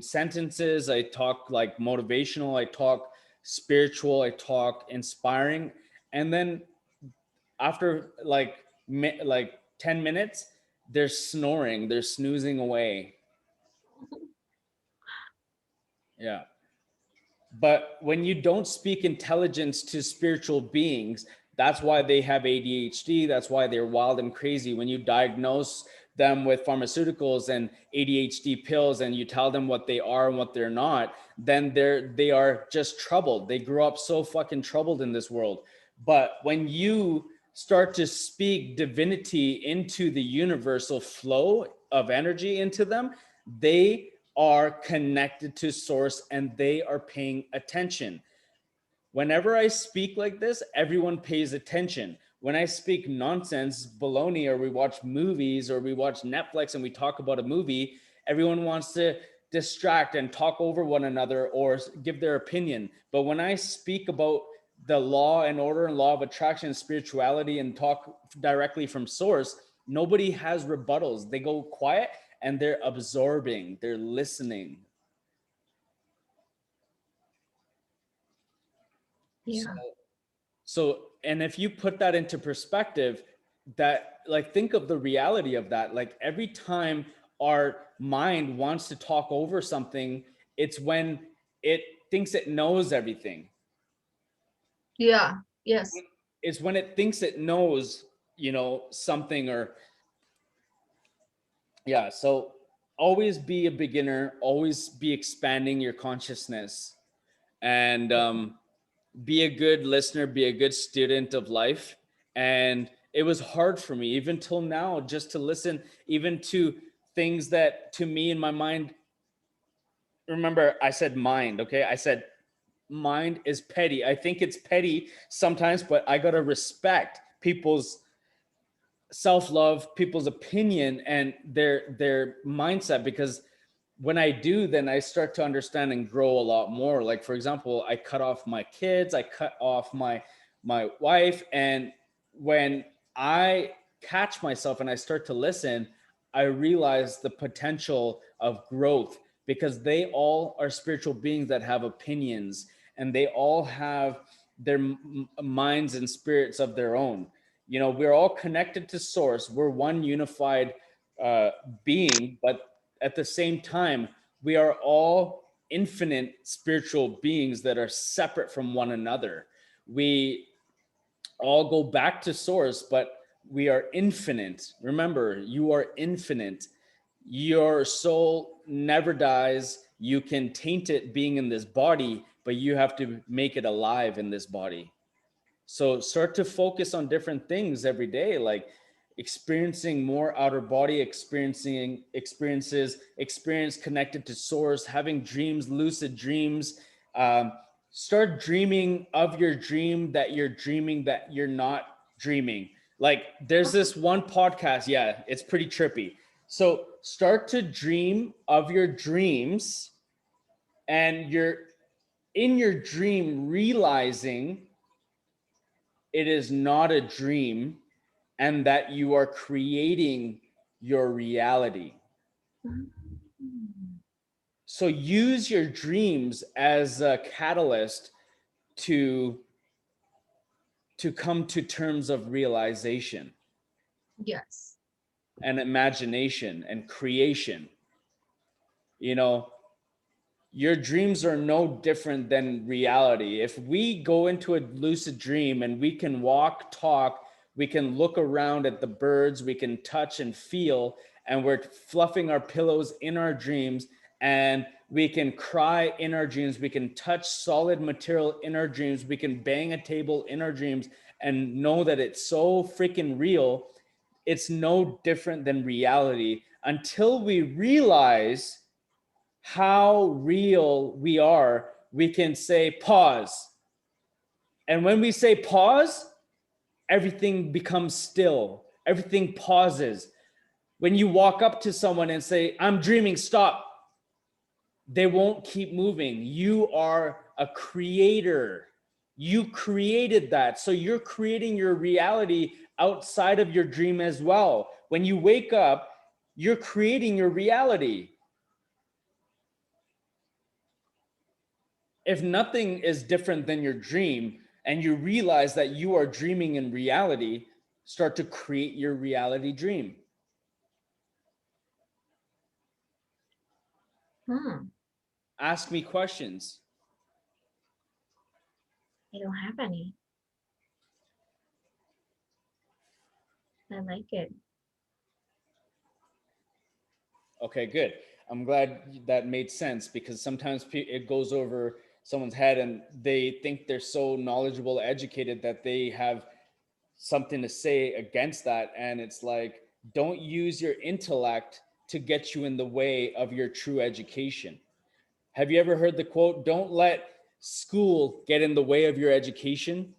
sentences. I talk like motivational. I talk spiritual. I talk inspiring, And then after like 10 minutes, they're snoring, they're snoozing away. Yeah. But when you don't speak intelligence to spiritual beings, that's why they have ADHD. That's why they're wild and crazy. When you diagnose them with pharmaceuticals and ADHD pills and you tell them what they are and what they're not, then they are just troubled. They grew up so fucking troubled in this world. But when you start to speak divinity into the universal flow of energy into them, they are connected to source and they are paying attention. Whenever I speak like this, everyone pays attention. When I speak nonsense, baloney, or we watch movies or we watch Netflix and we talk about a movie, everyone wants to distract and talk over one another or give their opinion. But when I speak about the law and order and law of attraction and spirituality and talk directly from source, nobody has rebuttals. They go quiet and they're absorbing, they're listening. So,
Yeah.
and if you put that into perspective, that like think of the reality of that. Like every time our mind wants to talk over something, it's when it thinks it knows everything.
Yeah. Yes.
It's when it thinks it knows, something or yeah. So always be a beginner, always be expanding your consciousness, and be a good listener, be a good student of life. And it was hard for me, even till now, just to listen, even to things that to me in my mind. Remember, I said mind, okay? I said mind is petty. I think it's petty sometimes, but I got to respect people's self-love, people's opinion and their mindset, because when I do, then I start to understand and grow a lot more. Like for example, I cut off my kids, I cut off my wife, and when I catch myself and I start to listen, I realize the potential of growth, because they all are spiritual beings that have opinions and they all have their minds and spirits of their own. We're all connected to source. We're one unified uh, being, but at the same time, we are all infinite spiritual beings that are separate from one another. We all go back to source, but we are infinite. Remember, you are infinite. Your soul never dies. You can taint it being in this body, but you have to make it alive in this body. So start to focus on different things every day, like experiencing more outer body experience connected to source, having dreams, lucid dreams. Um, Start dreaming of your dream that you're dreaming that you're not dreaming. Like there's this one podcast, yeah, it's pretty trippy. So start to dream of your dreams, and you're in your dream realizing it is not a dream and that you are creating your reality. So use your dreams as a catalyst to come to terms of realization
Yes.
and imagination and creation. You know, your dreams are no different than reality. If we go into a lucid dream and we can walk, talk, we can look around at the birds, we can touch and feel, and we're fluffing our pillows in our dreams, and we can cry in our dreams, we can touch solid material in our dreams, we can bang a table in our dreams and know that it's so freaking real. It's no different than reality until we realize how real we are. We can say pause. And when we say pause, everything becomes still. Everything pauses. When you walk up to someone and say, I'm dreaming, stop, they won't keep moving. You are a creator. You created that. So you're creating your reality outside of your dream as well. When you wake up, you're creating your reality. If nothing is different than your dream, and you realize that you are dreaming in reality, start to create your reality dream. Ask me questions.
I don't have any. I like it.
Okay, good. I'm glad that made sense, because sometimes it goes over someone's head and they think they're so knowledgeable, educated, that they have something to say against that. And it's like, don't use your intellect to get you in the way of your true education. Have you ever heard the quote, don't let school get in the way of your education?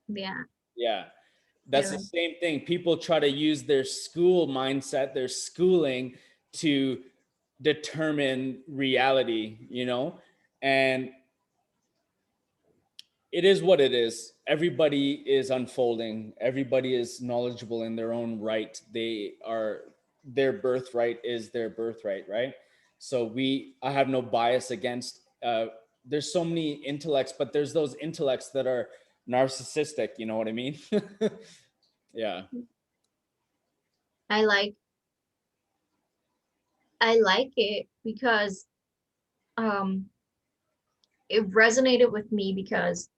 Yeah,
Yeah.
I
That's the
like.
same thing. People try to use their school mindset, their schooling, to determine reality, and it is what it is. Everybody is unfolding. Everybody is knowledgeable in their own right. Their birthright is their birthright, right? So I have no bias against, there's so many intellects, but there's those intellects that are narcissistic. You know what I mean? Yeah.
I like. I like it because um it resonated with me because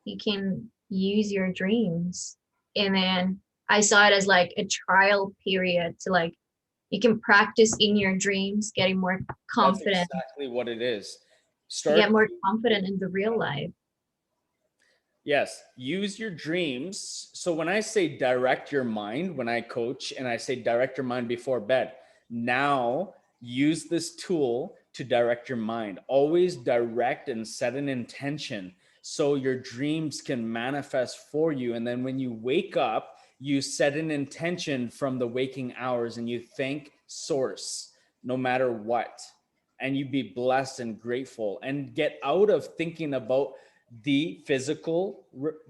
you can use your dreams. And then I saw it as like a trial period to like you can practice in your dreams, getting more
That's
confident,
exactly what it is.
to
Start
get more confident in the real life.
Yes, use your dreams. So when I say direct your mind, when I coach and I say direct your mind before bed, now use this tool to direct your mind. Always direct and set an intention so your dreams can manifest for you. And then when you wake up, you set an intention from the waking hours and you thank source no matter what. And you be blessed and grateful and get out of thinking about the physical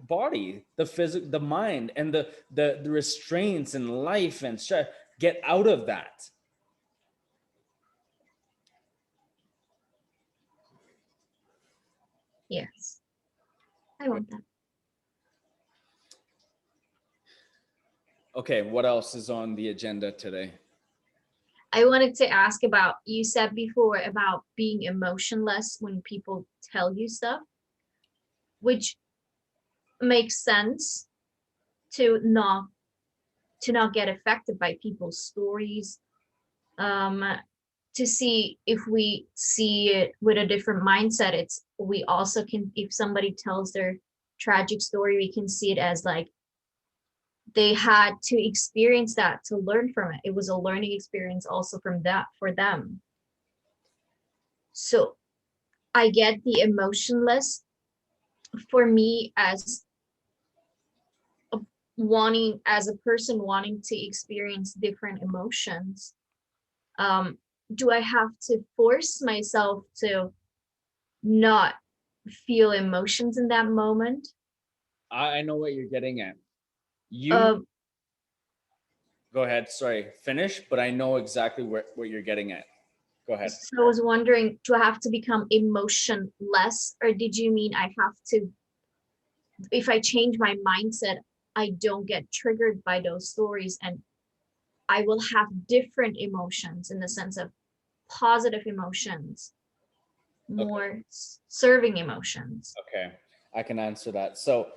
body, the mind, and the restraints in life and stress. Get out of that.
Yes, I want that.
Okay, what else is on the agenda today?
I wanted to ask about, you said before about being emotionless when people tell you stuff, which makes sense to not get affected by people's stories. Um, to see if we see it with a different mindset, it's we also can, if somebody tells their tragic story, we can see it as like they had to experience that to learn from it. It was a learning experience also from that for them. So I get the emotionless. For me, as wanting, as a person wanting to experience different emotions, um do I have to force myself to not feel emotions in that moment?
I know what you're getting at. You
um
go ahead. Sorry, finish, but I know exactly what you're getting at. Go ahead.
so I was wondering, do I have to become emotionless, or did you mean I have to, if I change my mindset, I don't get triggered by those stories and I will have different emotions in the sense of positive emotions,
Okay.
more serving emotions?
Okay. I can answer that. So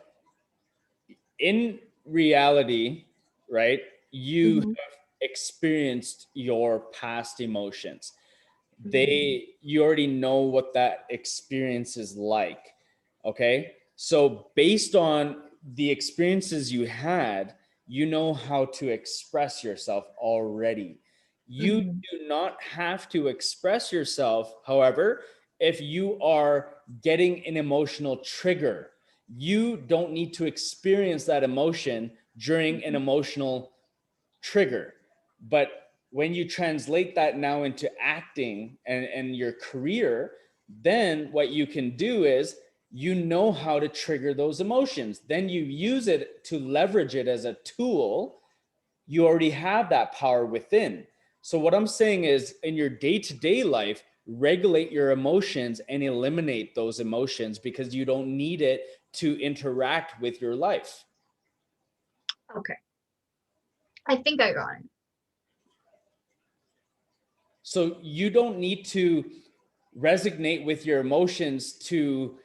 in reality, right, you
Mhm,
have experienced your past emotions.
mhm,
You already know what that experience is like. Okay, so based on the experiences you had, you know how to express yourself already. You
mhm,
do not have to express yourself, however, if you are getting an emotional trigger, you don't need to experience that emotion during an
mhm,
emotional trigger. But when you translate that now into acting and your career, then what you can do is you know how to trigger those emotions. Then you use it to leverage it as a tool. You already have that power within. So what I'm saying is in your day-to-day life, regulate your emotions and eliminate those emotions because you don't need it to interact with your life.
Okay. I think I got it.
So you don't need to resonate with your emotions to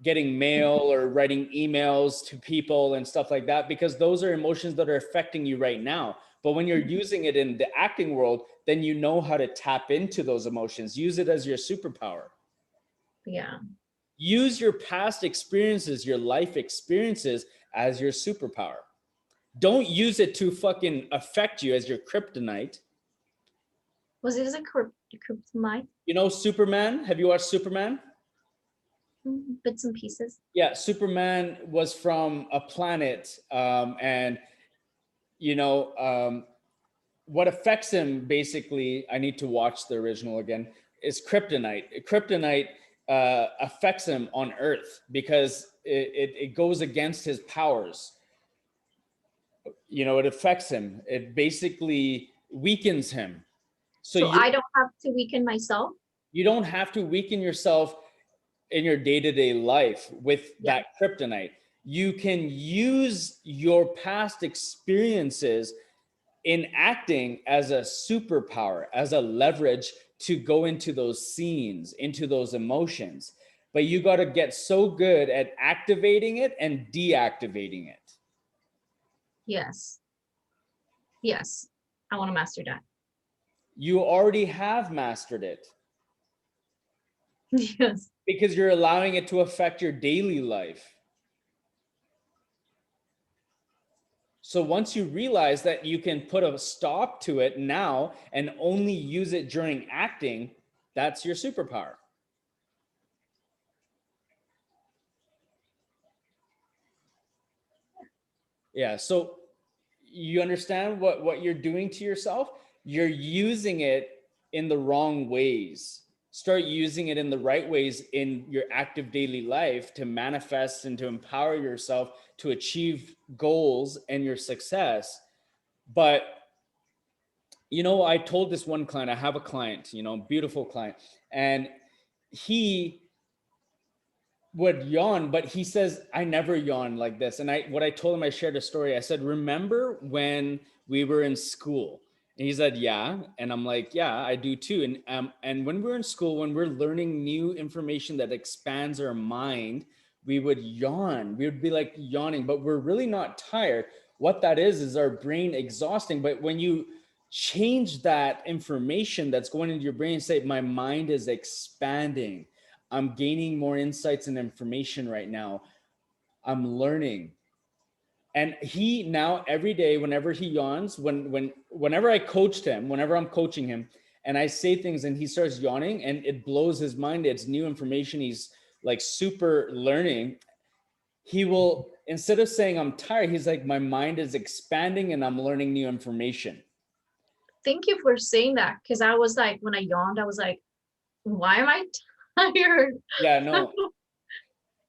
getting mail or writing emails to people and stuff like that, because those are emotions that are affecting you right now. But when you're using it in the acting world, then you know how to tap into those emotions. Use it as your superpower.
Yeah.
Use your past experiences, your life experiences as your superpower. Don't use it to fucking affect you as your kryptonite.
Was this a kryptonite?
You know, Superman? Have you watched Superman?
Bits and pieces.
Yeah, Superman was from a planet, and you know, what affects him basically. I need to watch the original again. Is kryptonite. Kryptonite affects him on Earth because it goes against his powers. You know, it affects him. It basically weakens him. So
So I don't have to weaken myself.
you don't have to weaken yourself in your day-to-day life with
Yeah.
that kryptonite. You can use your past experiences in acting as a superpower, as a leverage to go into those scenes, into those emotions. But you got to get so good at activating it and deactivating it.
Yes. Yes. I want to master that.
You already have mastered it
Yes.
because you're allowing it to affect your daily life. So once you realize that you can put a stop to it now and only use it during acting, that's your superpower. Yeah. So you understand what you're doing to yourself? You're using it in the wrong ways. Start using it in the right ways in your active daily life to manifest and to empower yourself to achieve goals and your success. But you know, I told this one client, I have a client, you know, beautiful client, and he would yawn, but he says, I never yawn like this. And what I told him, I shared a story. I said, remember when we were in school? And he said, yeah. And I'm like, yeah, I do too. And when we're in school, when we're learning new information that expands our mind, we would yawn. We would be like yawning, but we're really not tired. What that is our brain exhausting. But when you change that information that's going into your brain and say, my mind is expanding, I'm gaining more insights and information right now, I'm learning. And he now every day, whenever he yawns, whenever I coached him, whenever I'm coaching him and I say things and he starts yawning and it blows his mind, it's new information, he's like super learning, he will, instead of saying I'm tired, he's like, my mind is expanding and I'm learning new information.
Thank you for saying that, because I was like, when I yawned, I was like, why am I tired?
Yeah, no.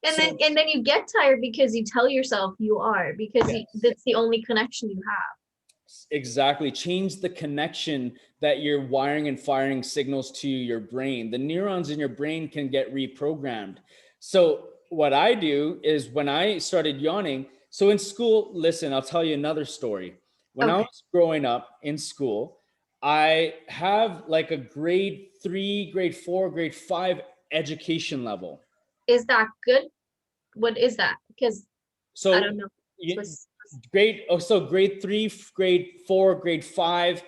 And then you get tired because you tell yourself you are, because
Yes.
that's the only connection you have.
Exactly. Change the connection that you're wiring and firing signals to your brain. The neurons in your brain can get reprogrammed. So what I do is when I started yawning, so in school, listen, I'll tell you another story. When I
Okay.
was growing up in school, I have like a grade 3, grade 4, grade 5 education level.
Is that good? What is that? Because I
So
don't know.
you,
Was
so grade 3, grade 4, grade 5,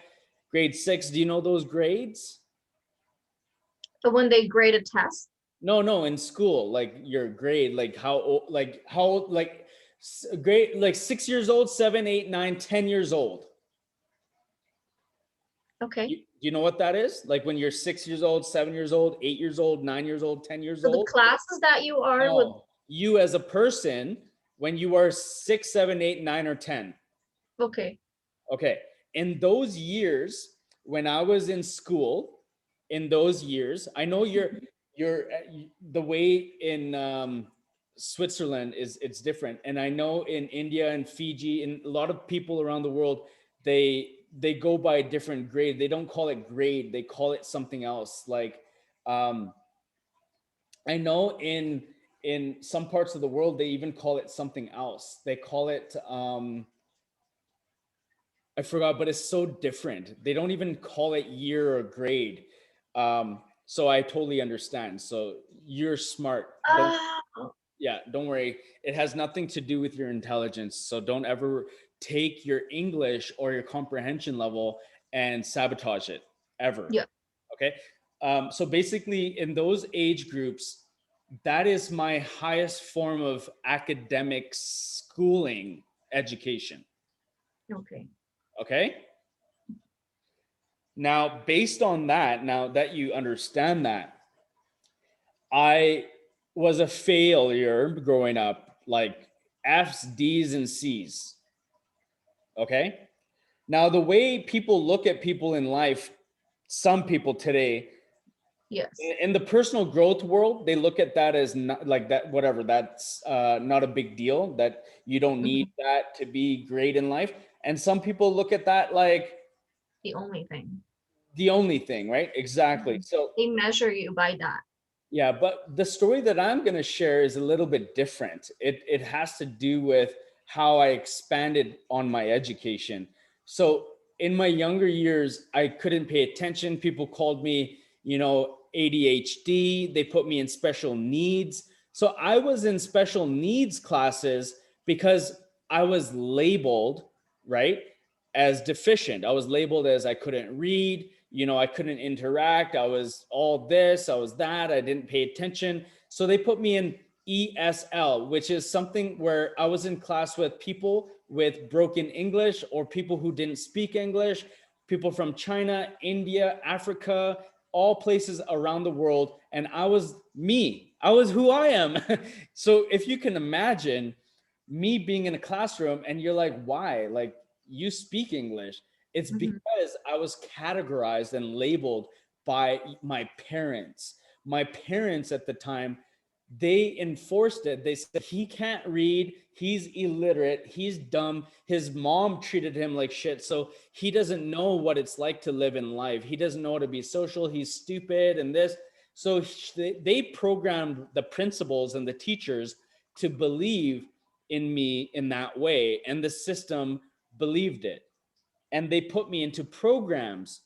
grade 6. Do you know those grades?
the when they grade a test?
No, in school, like your grade, like how old, like grade, like 6 years old, 7, 8, 9, 10 years old.
Okay.
Do you know what that is? Like when you're 6 years old, 7 years old, 8 years old, 9 years old, 10 years
So the
old.
classes that you are with.
No, you as a person, when you are 6, 7, 8, 9, or 10.
Okay.
Okay. In those years, when I was in school, in those years, I know the way in Switzerland is it's different, and I know in India and Fiji and a lot of people around the world, they they go by a different grade. They don't call it grade, they call it something else. Like, um, I know in some parts of the world they even call it something else. They call it I forgot, but it's so different. They don't even call it year or grade. So I totally understand. So you're smart. Don't
Oh,
Yeah, don't worry. It has nothing to do with your intelligence. So don't ever take your English or your comprehension level and sabotage it ever.
yeah.
Okay. So basically, in those age groups, that is my highest form of academic schooling education.
Okay.
Okay. Now, based on that, now that you understand that, I was a failure growing up, like F's, D's, and C's. Okay. Now, the way people look at people in life, some people today,
Yes.
in the personal growth world, they look at that as not like that, whatever, that's not a big deal, that you don't need
Mhm.
that to be great in life. And some people look at that like
The only thing.
the only thing, right? Exactly.
Mhm.
So
They measure you by that.
yeah, but the story that I'm going to share is a little bit different. It has to do with how I expanded on my education. So in my younger years, I couldn't pay attention. People called me, ADHD. They put me in special needs. So I was in special needs classes because I was labeled, right, as deficient. I was labeled as I couldn't read, I couldn't interact. I was all this, I was that, I didn't pay attention. So they put me in ESL, which is something where I was in class with people with broken English or people who didn't speak English, people from China, India, Africa, all places around the world. And I was me, I was who I am. So if you can imagine me being in a classroom and you're like, why? Like, you speak English. It's
Mhm.
because I was categorized and labeled by my parents. My parents at the time, they enforced it. They said he can't read, he's illiterate, he's dumb. His mom treated him like shit. So he doesn't know what it's like to live in life. He doesn't know how to be social. He's stupid and this. So they programmed the principals and the teachers to believe in me in that way. And the system believed it. And they put me into programs.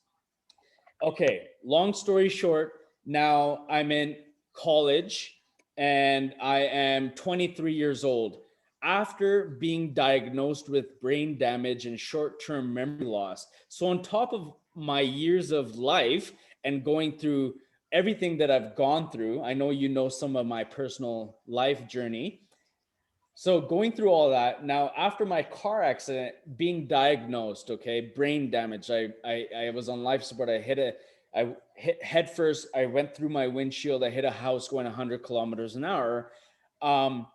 Okay, long story short, now I'm in college and I am 23 years old. After being diagnosed with brain damage and short term memory loss. So, on top of my years of life and going through everything that I've gone through, I know you know some of my personal life journey. So going through all that now, after my car accident, being diagnosed, okay, brain damage. I was on life support. I hit head first. I went through my windshield. I hit a house going 100 kilometers an hour. Um,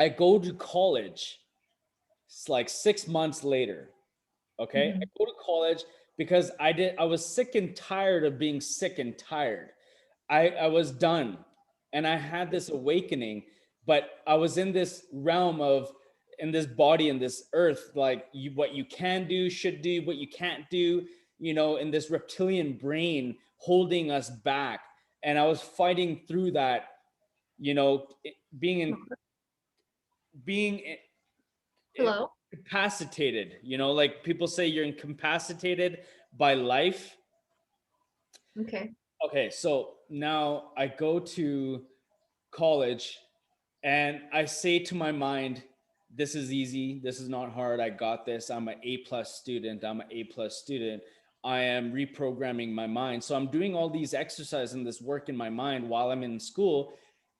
I go to college. It's like 6 months later. Okay, I
Mhm.
go to college because I was sick and tired of being sick and tired. I was done, and I had this awakening, but I was in this realm of in this body in this earth, like what you can do, should do, what you can't do, in this reptilian brain holding us back. And I was fighting through that, being in
Okay.
being
Hello?
incapacitated, like people say you're incapacitated by life.
Okay.
Okay, so now I go to college and I say to my mind, this is easy, this is not hard, I got this, I'm an A plus student, I'm an A plus student. I am reprogramming my mind. So I'm doing all these exercises and this work in my mind while I'm in school.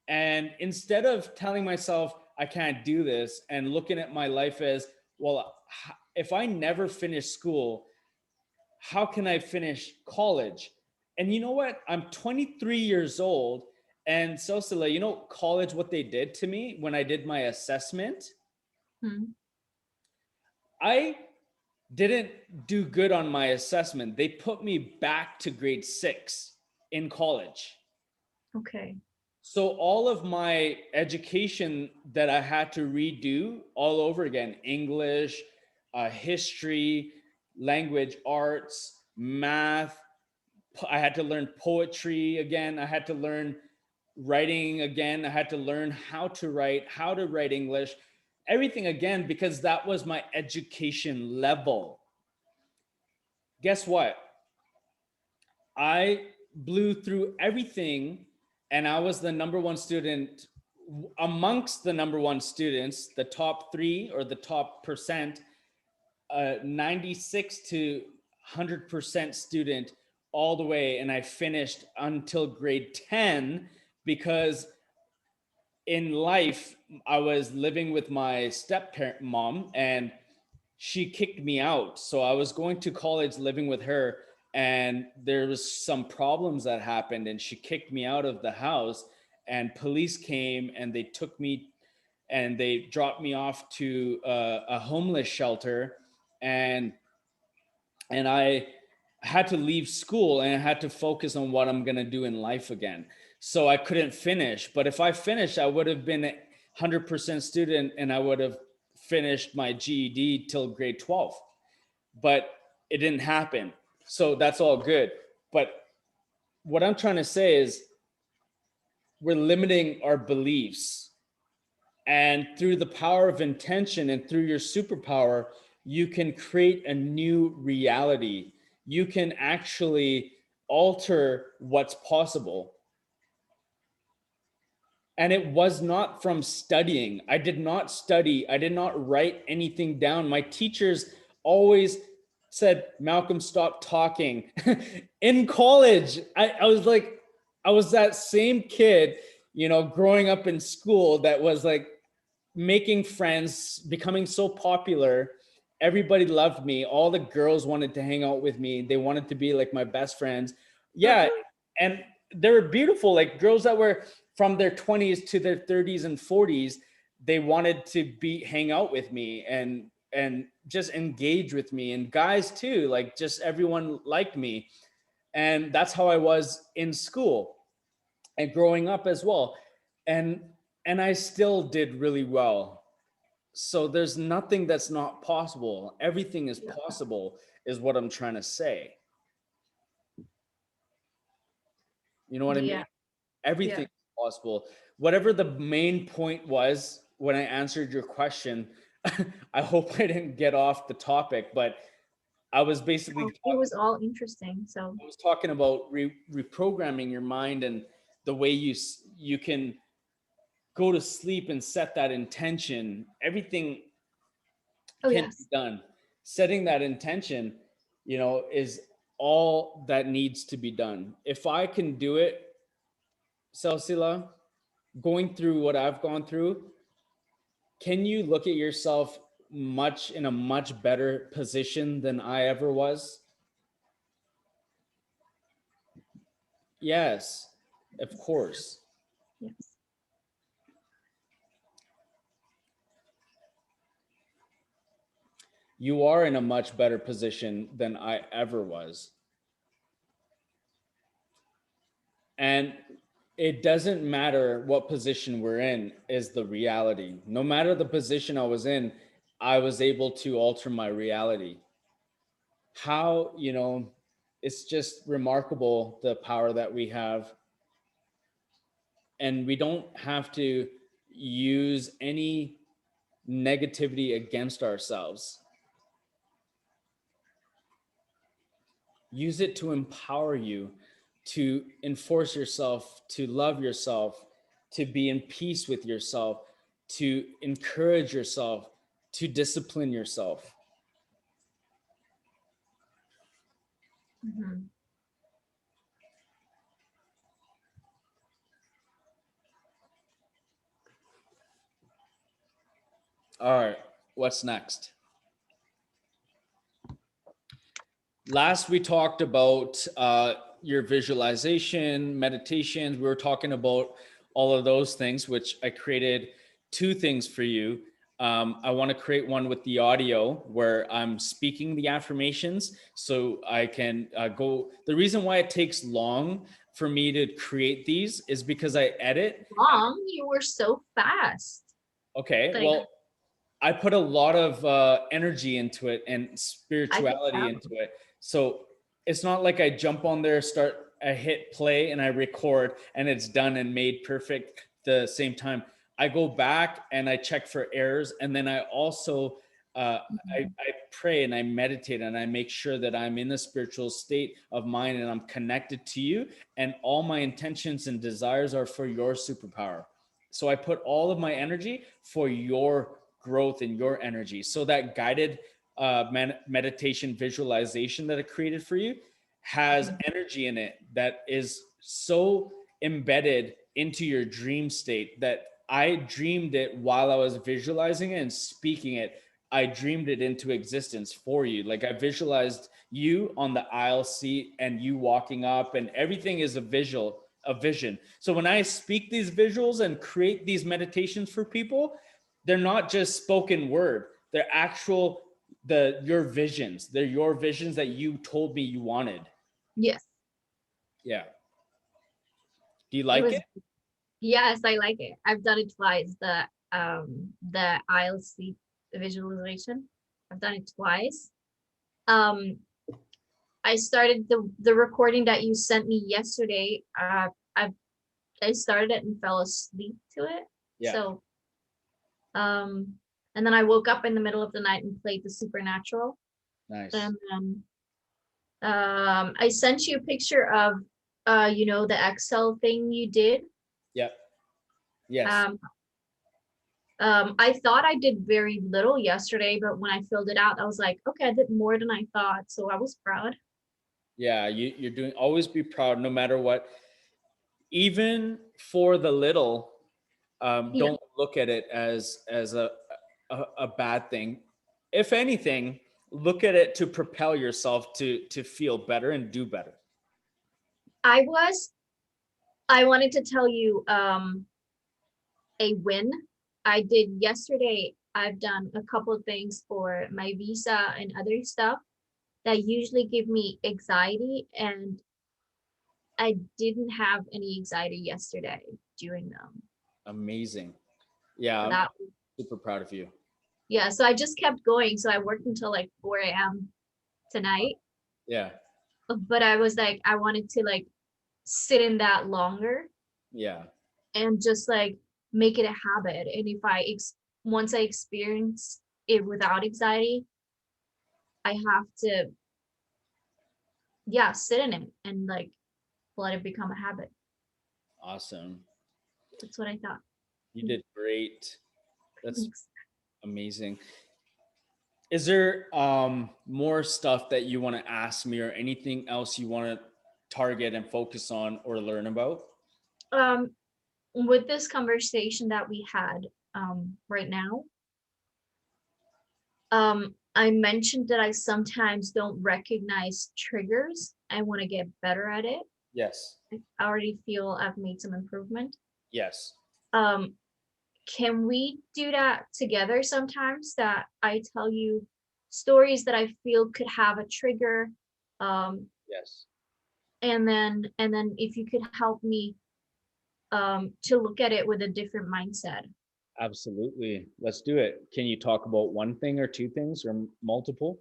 And instead of telling myself I can't do this and looking at my life as, well, if I never finish school, how can I finish college? And you know what? I'm 23 years old. And so, Scylla, college, what they did to me when I did my assessment,
Hmm.
I didn't do good on my assessment. They put me back to grade 6 in college.
Okay.
So all of my education that I had to redo all over again, English, history, language arts, math. I had to learn poetry again. I had to learn writing again. I had to learn how to write English, everything again, because that was my education level. Guess what? I blew through everything, and I was the number one student amongst the number one students, the top three or the top percent, 96 to 100% student all the way. And I finished until grade 10 because in life, I was living with my step parent mom and she kicked me out. So I was going to college living with her and there was some problems that happened and she kicked me out of the house and police came and they took me and they dropped me off to a homeless shelter and I had to leave school and I had to focus on what I'm going to do in life again. So I couldn't finish. But if I finished, I would have been a 100% student and I would have finished my GED till grade 12. But it didn't happen. So that's all good. But what I'm trying to say is we're limiting our beliefs. And through the power of intention and through your superpower, you can create a new reality. You can actually alter what's possible. And it was not from studying. I did not study. I did not write anything down. My teachers always said, Malcolm, stop talking. In college, I was like, I was that same kid, you know, growing up in school that was like, making friends, becoming so popular. Everybody loved me. All the girls wanted to hang out with me. They wanted to be like my best friends. Yeah. And they were beautiful, like girls that were from their 20s to their 30s and 40s. They wanted to be hang out with me and just engage with me. And guys too, like just everyone liked me. And that's how I was in school and growing up as well. And I still did really well. So there's nothing that's not possible. Everything is possible, is what I'm trying to say. You know what I mean?
Yeah.
Everything
Yeah.
is possible. Whatever the main point was when I answered your question, I hope I didn't get off the topic, but I was basically
It was all interesting. So
I was talking about reprogramming your mind and the way you can go to sleep and set that intention. Everything
oh
can be
yes.
done. Setting that intention, you know, is all that needs to be done. If I can do it, Celsila, going through what I've gone through, can you look at yourself much in a much better position than I ever was? Yes, of course.
Yes.
You are in a much better position than I ever was. And it doesn't matter what position we're in, is the reality. No matter the position I was in, I was able to alter my reality. How, you know, it's just remarkable the power that we have. And we don't have to use any negativity against ourselves. Use it to empower you, to enforce yourself, to love yourself, to be in peace with yourself, to encourage yourself, to discipline yourself.
Hmm.
All right, what's next? Last we talked about your visualization, meditations. We were talking about all of those things, which I created two things for you. I want to create one with the audio where I'm speaking the affirmations so I can go. The reason why it takes long for me to create these is because I edit.
Mom, you were so fast.
Okay,
Like
well, I put a lot of energy into it and
I could
spirituality
tell.
into it. So it's not like I jump on there, I hit play and I record and it's done and made perfect the same time. I go back and I check for errors. And then I also,
Mhm.
I pray and I meditate and I make sure that I'm in a spiritual state of mind and I'm connected to you. And all my intentions and desires are for your superpower. So I put all of my energy for your growth and your energy. So that guided meditation visualization that I created for you has
Mhm.
energy in it that is so embedded into your dream state that I dreamed it while I was visualizing it and speaking it. I dreamed it into existence for you. Like I visualized you on the aisle seat and you walking up, and everything is a vision. So when I speak these visuals and create these meditations for people, they're not just spoken word. They're actual your visions. They're your visions that you told me you wanted.
Yes,
Yeah. Do you
it
like
was.
it?
Yes, I like it. I've done it twice. The aisle seat visualization. I've done it twice. Um, I started the recording that you sent me yesterday. I started it and fell asleep to it.
Yeah.
So and then I woke up in the middle of the night and played the Supernatural.
Nice.
And then I sent you a picture of the Excel thing you did.
Yep. Yes.
Um, I thought I did very little yesterday, but when I filled it out, I was like, okay, I did more than I thought. So I was proud.
Yeah. You're doing, always be proud no matter what. Even for the little,
Yeah.
don't look at it as a bad thing. If anything, look at it to propel yourself to feel better and do better.
I was, I wanted to tell you a win I did yesterday. I've done a couple of things for my visa and other stuff that usually give me anxiety, and I didn't have any anxiety yesterday doing them.
Amazing. Yeah,
So
I'm
that,
super proud of you.
yeah, so I just kept going. So I worked until like 4 a.m. tonight,
Yeah.
but I was like, I wanted to like sit in that longer
Yeah.
and just like make it a habit. And if once I experience it without anxiety, I have to, yeah, sit in it and like let it become a habit.
Awesome.
That's what I thought.
You did great. That's
Thanks.
amazing. Is there more stuff that you want to ask me or anything else you want to target and focus on or learn about?
Um, with this conversation that we had right now, I mentioned that I sometimes don't recognize triggers. I want to get better at it.
Yes.
I already feel I've made some improvement.
Yes.
Um, can we do that together sometimes? That I tell you stories that I feel could have a trigger, um,
Yes.
and then if you could help me to look at it with a different mindset.
Absolutely. Let's do it. Can you talk about one thing or two things or multiple?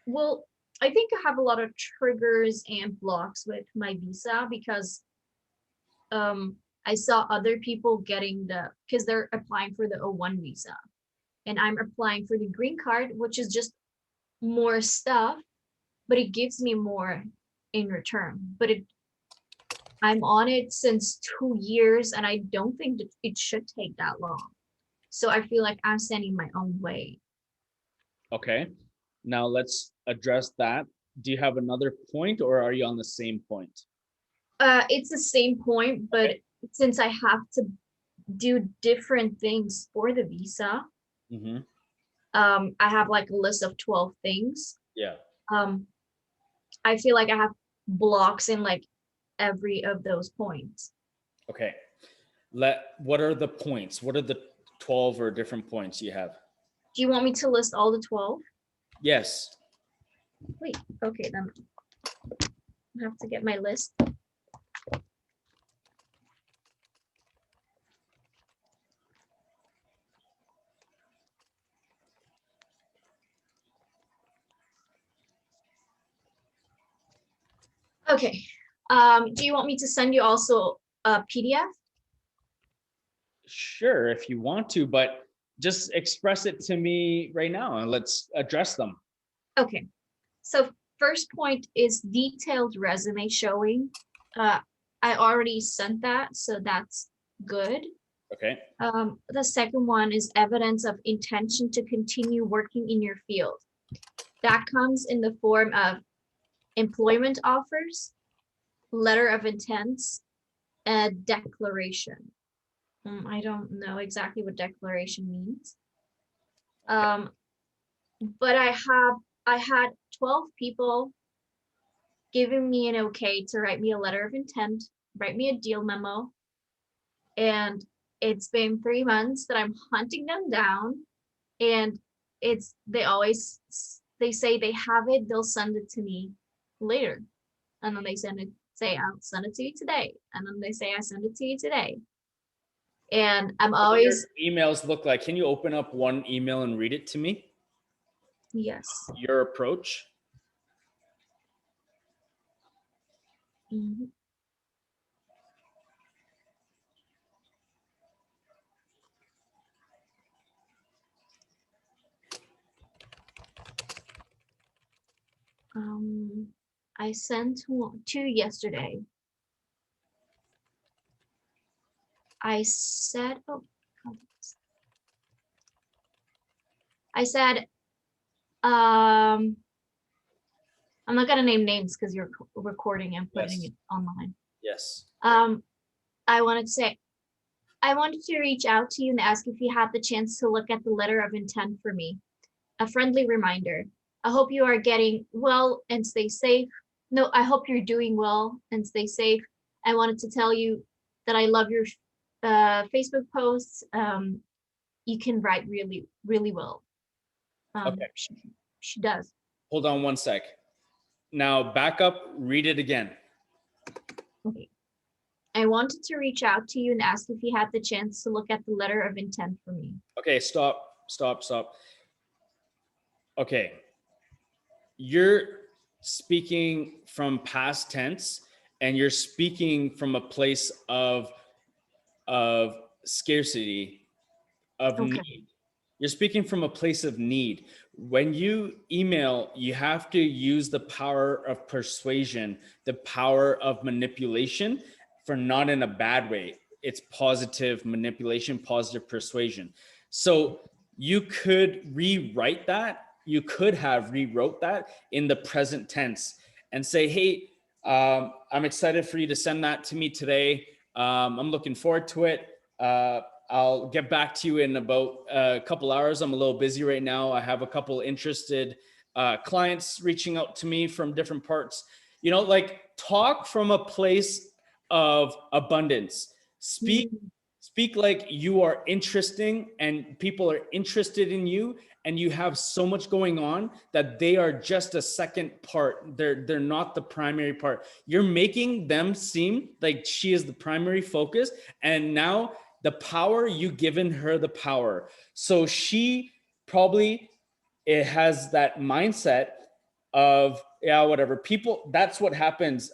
Well, I think I have a lot of triggers and blocks with my visa because I saw other people getting because they're applying for the O1 visa and I'm applying for the green card, which is just more stuff, but it gives me more in return. But I'm on it since 2 years and I don't think that it should take that long. So I feel like I'm standing my own way.
Okay. Now let's address that. Do you have another point or are you on the same point?
It's the same point,
Okay.
but since I have to do different things for the visa,
Mm-hmm.
I have like a list of 12 things.
Yeah.
Um, I feel like I have blocks in like every of those points.
Okay. What are the points? What are the 12 or different points you have?
Do you want me to list all the 12?
Yes.
Wait, okay, then I have to get my list. Okay. Do you want me to send you also a PDF?
Sure, if you want to, but just express it to me right now and let's address them.
Okay. So first point is detailed resume showing. Uh, I already sent that, so that's good.
Okay.
The second one is evidence of intention to continue working in your field. That comes in the form of employment offers, letter of intents, a declaration. I don't know exactly what declaration means. Um, but I had 12 people giving me an okay to write me a letter of intent, write me a deal memo, and it's been 3 months that I'm hunting them down, and they say they have it, they'll send it to me later, and then they say I'll send it to you today, and then they say I send it to you today, and I'm
What do your
always
emails look like? Can you open up one email and read it to me?
yes.
Your approach.
Mhm. Um, I sent two yesterday. I said, oh, I said, um, I'm not gonna name names because you're recording and putting
Yes.
it online.
Yes.
Um, I wanted to say, I wanted to reach out to you and ask if you had the chance to look at the letter of intent for me. A friendly reminder. I hope you are getting well and stay safe. No, I hope you're doing well and stay safe. I wanted to tell you that I love your Facebook posts. You can write really, really well.
Okay.
She does.
Hold on one sec. Now back up, read it again.
Okay. I wanted to reach out to you and ask if you had the chance to look at the letter of intent for me.
Okay, stop. Okay. You're speaking from past tense and you're speaking from a place of scarcity, of
Okay.
need. You're speaking from a place of need. When you email, you have to use the power of persuasion, the power of manipulation, for not in a bad way. It's positive manipulation, positive persuasion. So you could rewrite that. You could have rewrote that in the present tense and say, hey, I'm excited for you to send that to me today. I'm looking forward to it. I'll get back to you in about a couple hours. I'm a little busy right now. I have a couple interested clients reaching out to me from different parts. You know, like talk from a place of abundance.
Mm,
Speak like you are interesting and people are interested in you and you have so much going on that they are just a second part. They're not the primary part. You're making them seem like she is the primary focus, and now the power, you given her the power. So she probably, it has that mindset of, yeah, whatever. People, that's what happens.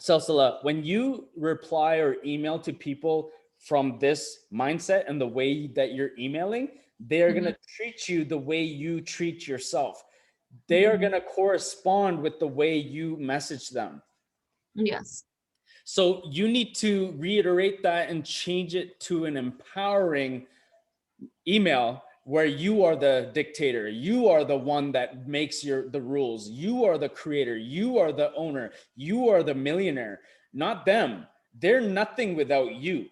Salsala, when you reply or email to people from this mindset and the way that you're emailing, they are going
mhm,
to treat you the way you treat yourself. They are
mhm.
going to correspond with the way you message them.
Yes.
So you need to reiterate that and change it to an empowering email where you are the dictator, you are the one that makes the rules, you are the creator, you are the owner, you are the millionaire, not them. They're nothing without you.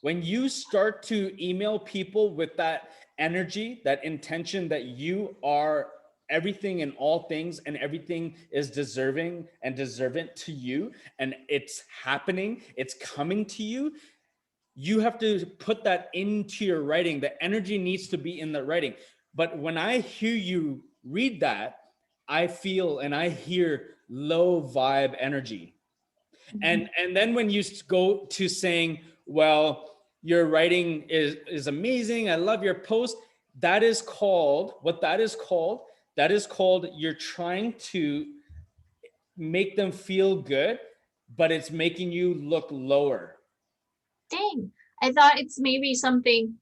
When you start to email people with that energy, that intention that you are everything and all things and everything is deserving and deserving to you and it's happening, it's coming to you, you have to put that into your writing. The energy needs to be in the writing. But when I hear you read that, I feel and I hear low vibe energy.
Mhm.
And then when you go to saying, well, your writing is amazing, I love your post, that is called, what that is called, That is called you're trying to make them feel good, but it's making you look lower.
Dang. I thought it's maybe something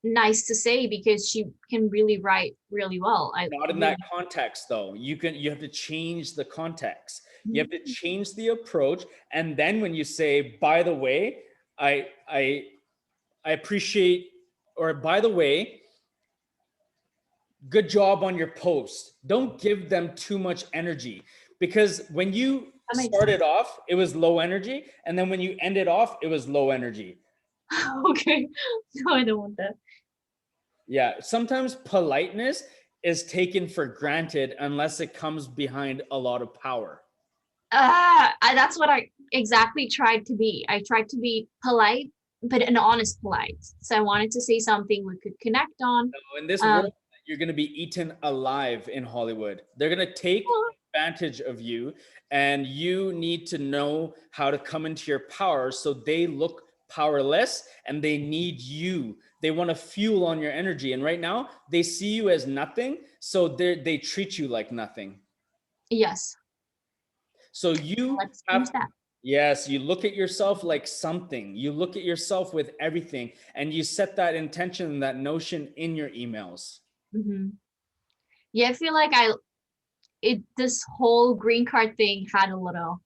nice to say because she can really write really well. I
Not in that
really
context though. You have to change the context. You have to
Mm.
change the approach. And then when you say, by the way, I I I appreciate, or by the way, good job on your post. Don't give them too much energy, because when you
That makes
started
sense.
off, it was low energy. And then when you ended off, it was low energy.
Okay. No, I don't want that.
Yeah. Sometimes politeness is taken for granted unless it comes behind a lot of power.
That's what I exactly tried to be. I tried to be polite, but an honest polite. So I wanted to say something we could connect on.
In this
Um,
world, you're going to be eaten alive in Hollywood. They're going to take
well,
advantage of you, and you need to know how to come into your power so they look powerless and they need you. They want to fuel on your energy. And right now, they see you as nothing. So they treat you like nothing.
yes,
So you
let's change
have,
that.
yes, you look at yourself like something. You look at yourself with everything, and you set that intention and that notion in your emails.
Hmm. Yeah, I feel like this whole green card thing had a little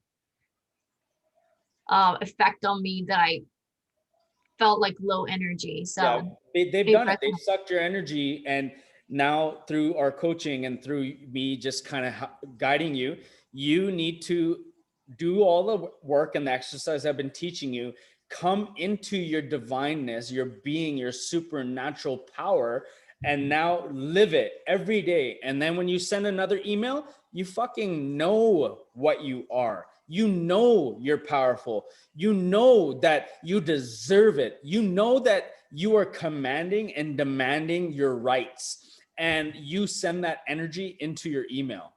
effect on me that I felt like low energy.
Yeah,
So
they've
it
done it. They've
resonated.
sucked your energy. And now through our coaching and through me just kind of guiding you, you need to do all the work and the exercise I've been teaching you. Come into your divineness, your being, your supernatural power, and now live it every day. And then when you send another email, you fucking know what you are. You know you're powerful. You know that you deserve it. You know that you are commanding and demanding your rights. And you send that energy into your email.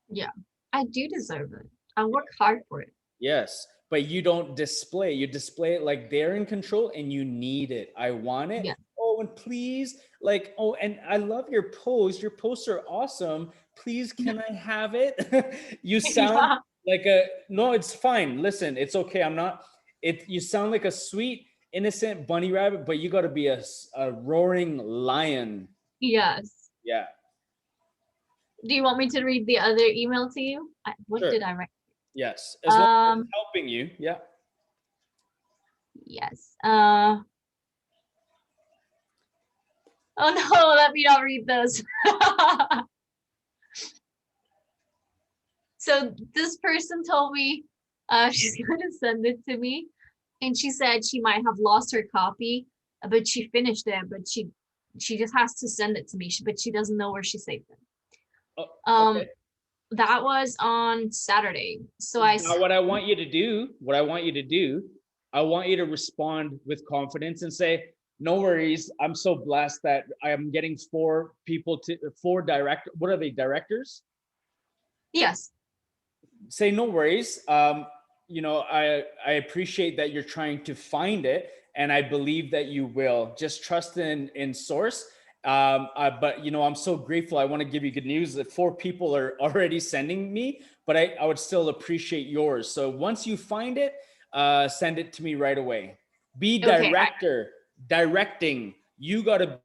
Yeah, I do deserve it. I work hard for it.
Yes, but you don't display. You display it like they're in control and you need it. I want it.
Yeah.
Oh, and please, like, oh, and I love your posts. Your posts are awesome. Please, can I have it? You sound
Yeah.
like a, no, it's fine. Listen, it's okay. I'm not, it, you sound like a sweet, innocent bunny rabbit, but you got to be a roaring lion.
Yes.
Yeah,
Do you want me to read the other email to you? What
sure.
did I write?
Yes. As long as it's
Um,
helping you. Yeah.
yes. Oh no, let me not read those. So this person told me she's gonna send it to me, and she said she might have lost her copy, but she finished it, but she just has to send it to me, but she doesn't know where she saved it.
Oh,
Um,
okay.
that was on Saturday. So
Now, what I want you to do, I want you to respond with confidence and say, no worries. I'm so blessed that I am getting four what are they, directors?
yes,
Say no worries. I appreciate that you're trying to find it, and I believe that you will. Just trust in source. But I'm so grateful. I want to give you good news that four people are already sending me, but I would still appreciate yours. So once you find it, send it to me right away. Be
okay,
directing. You got to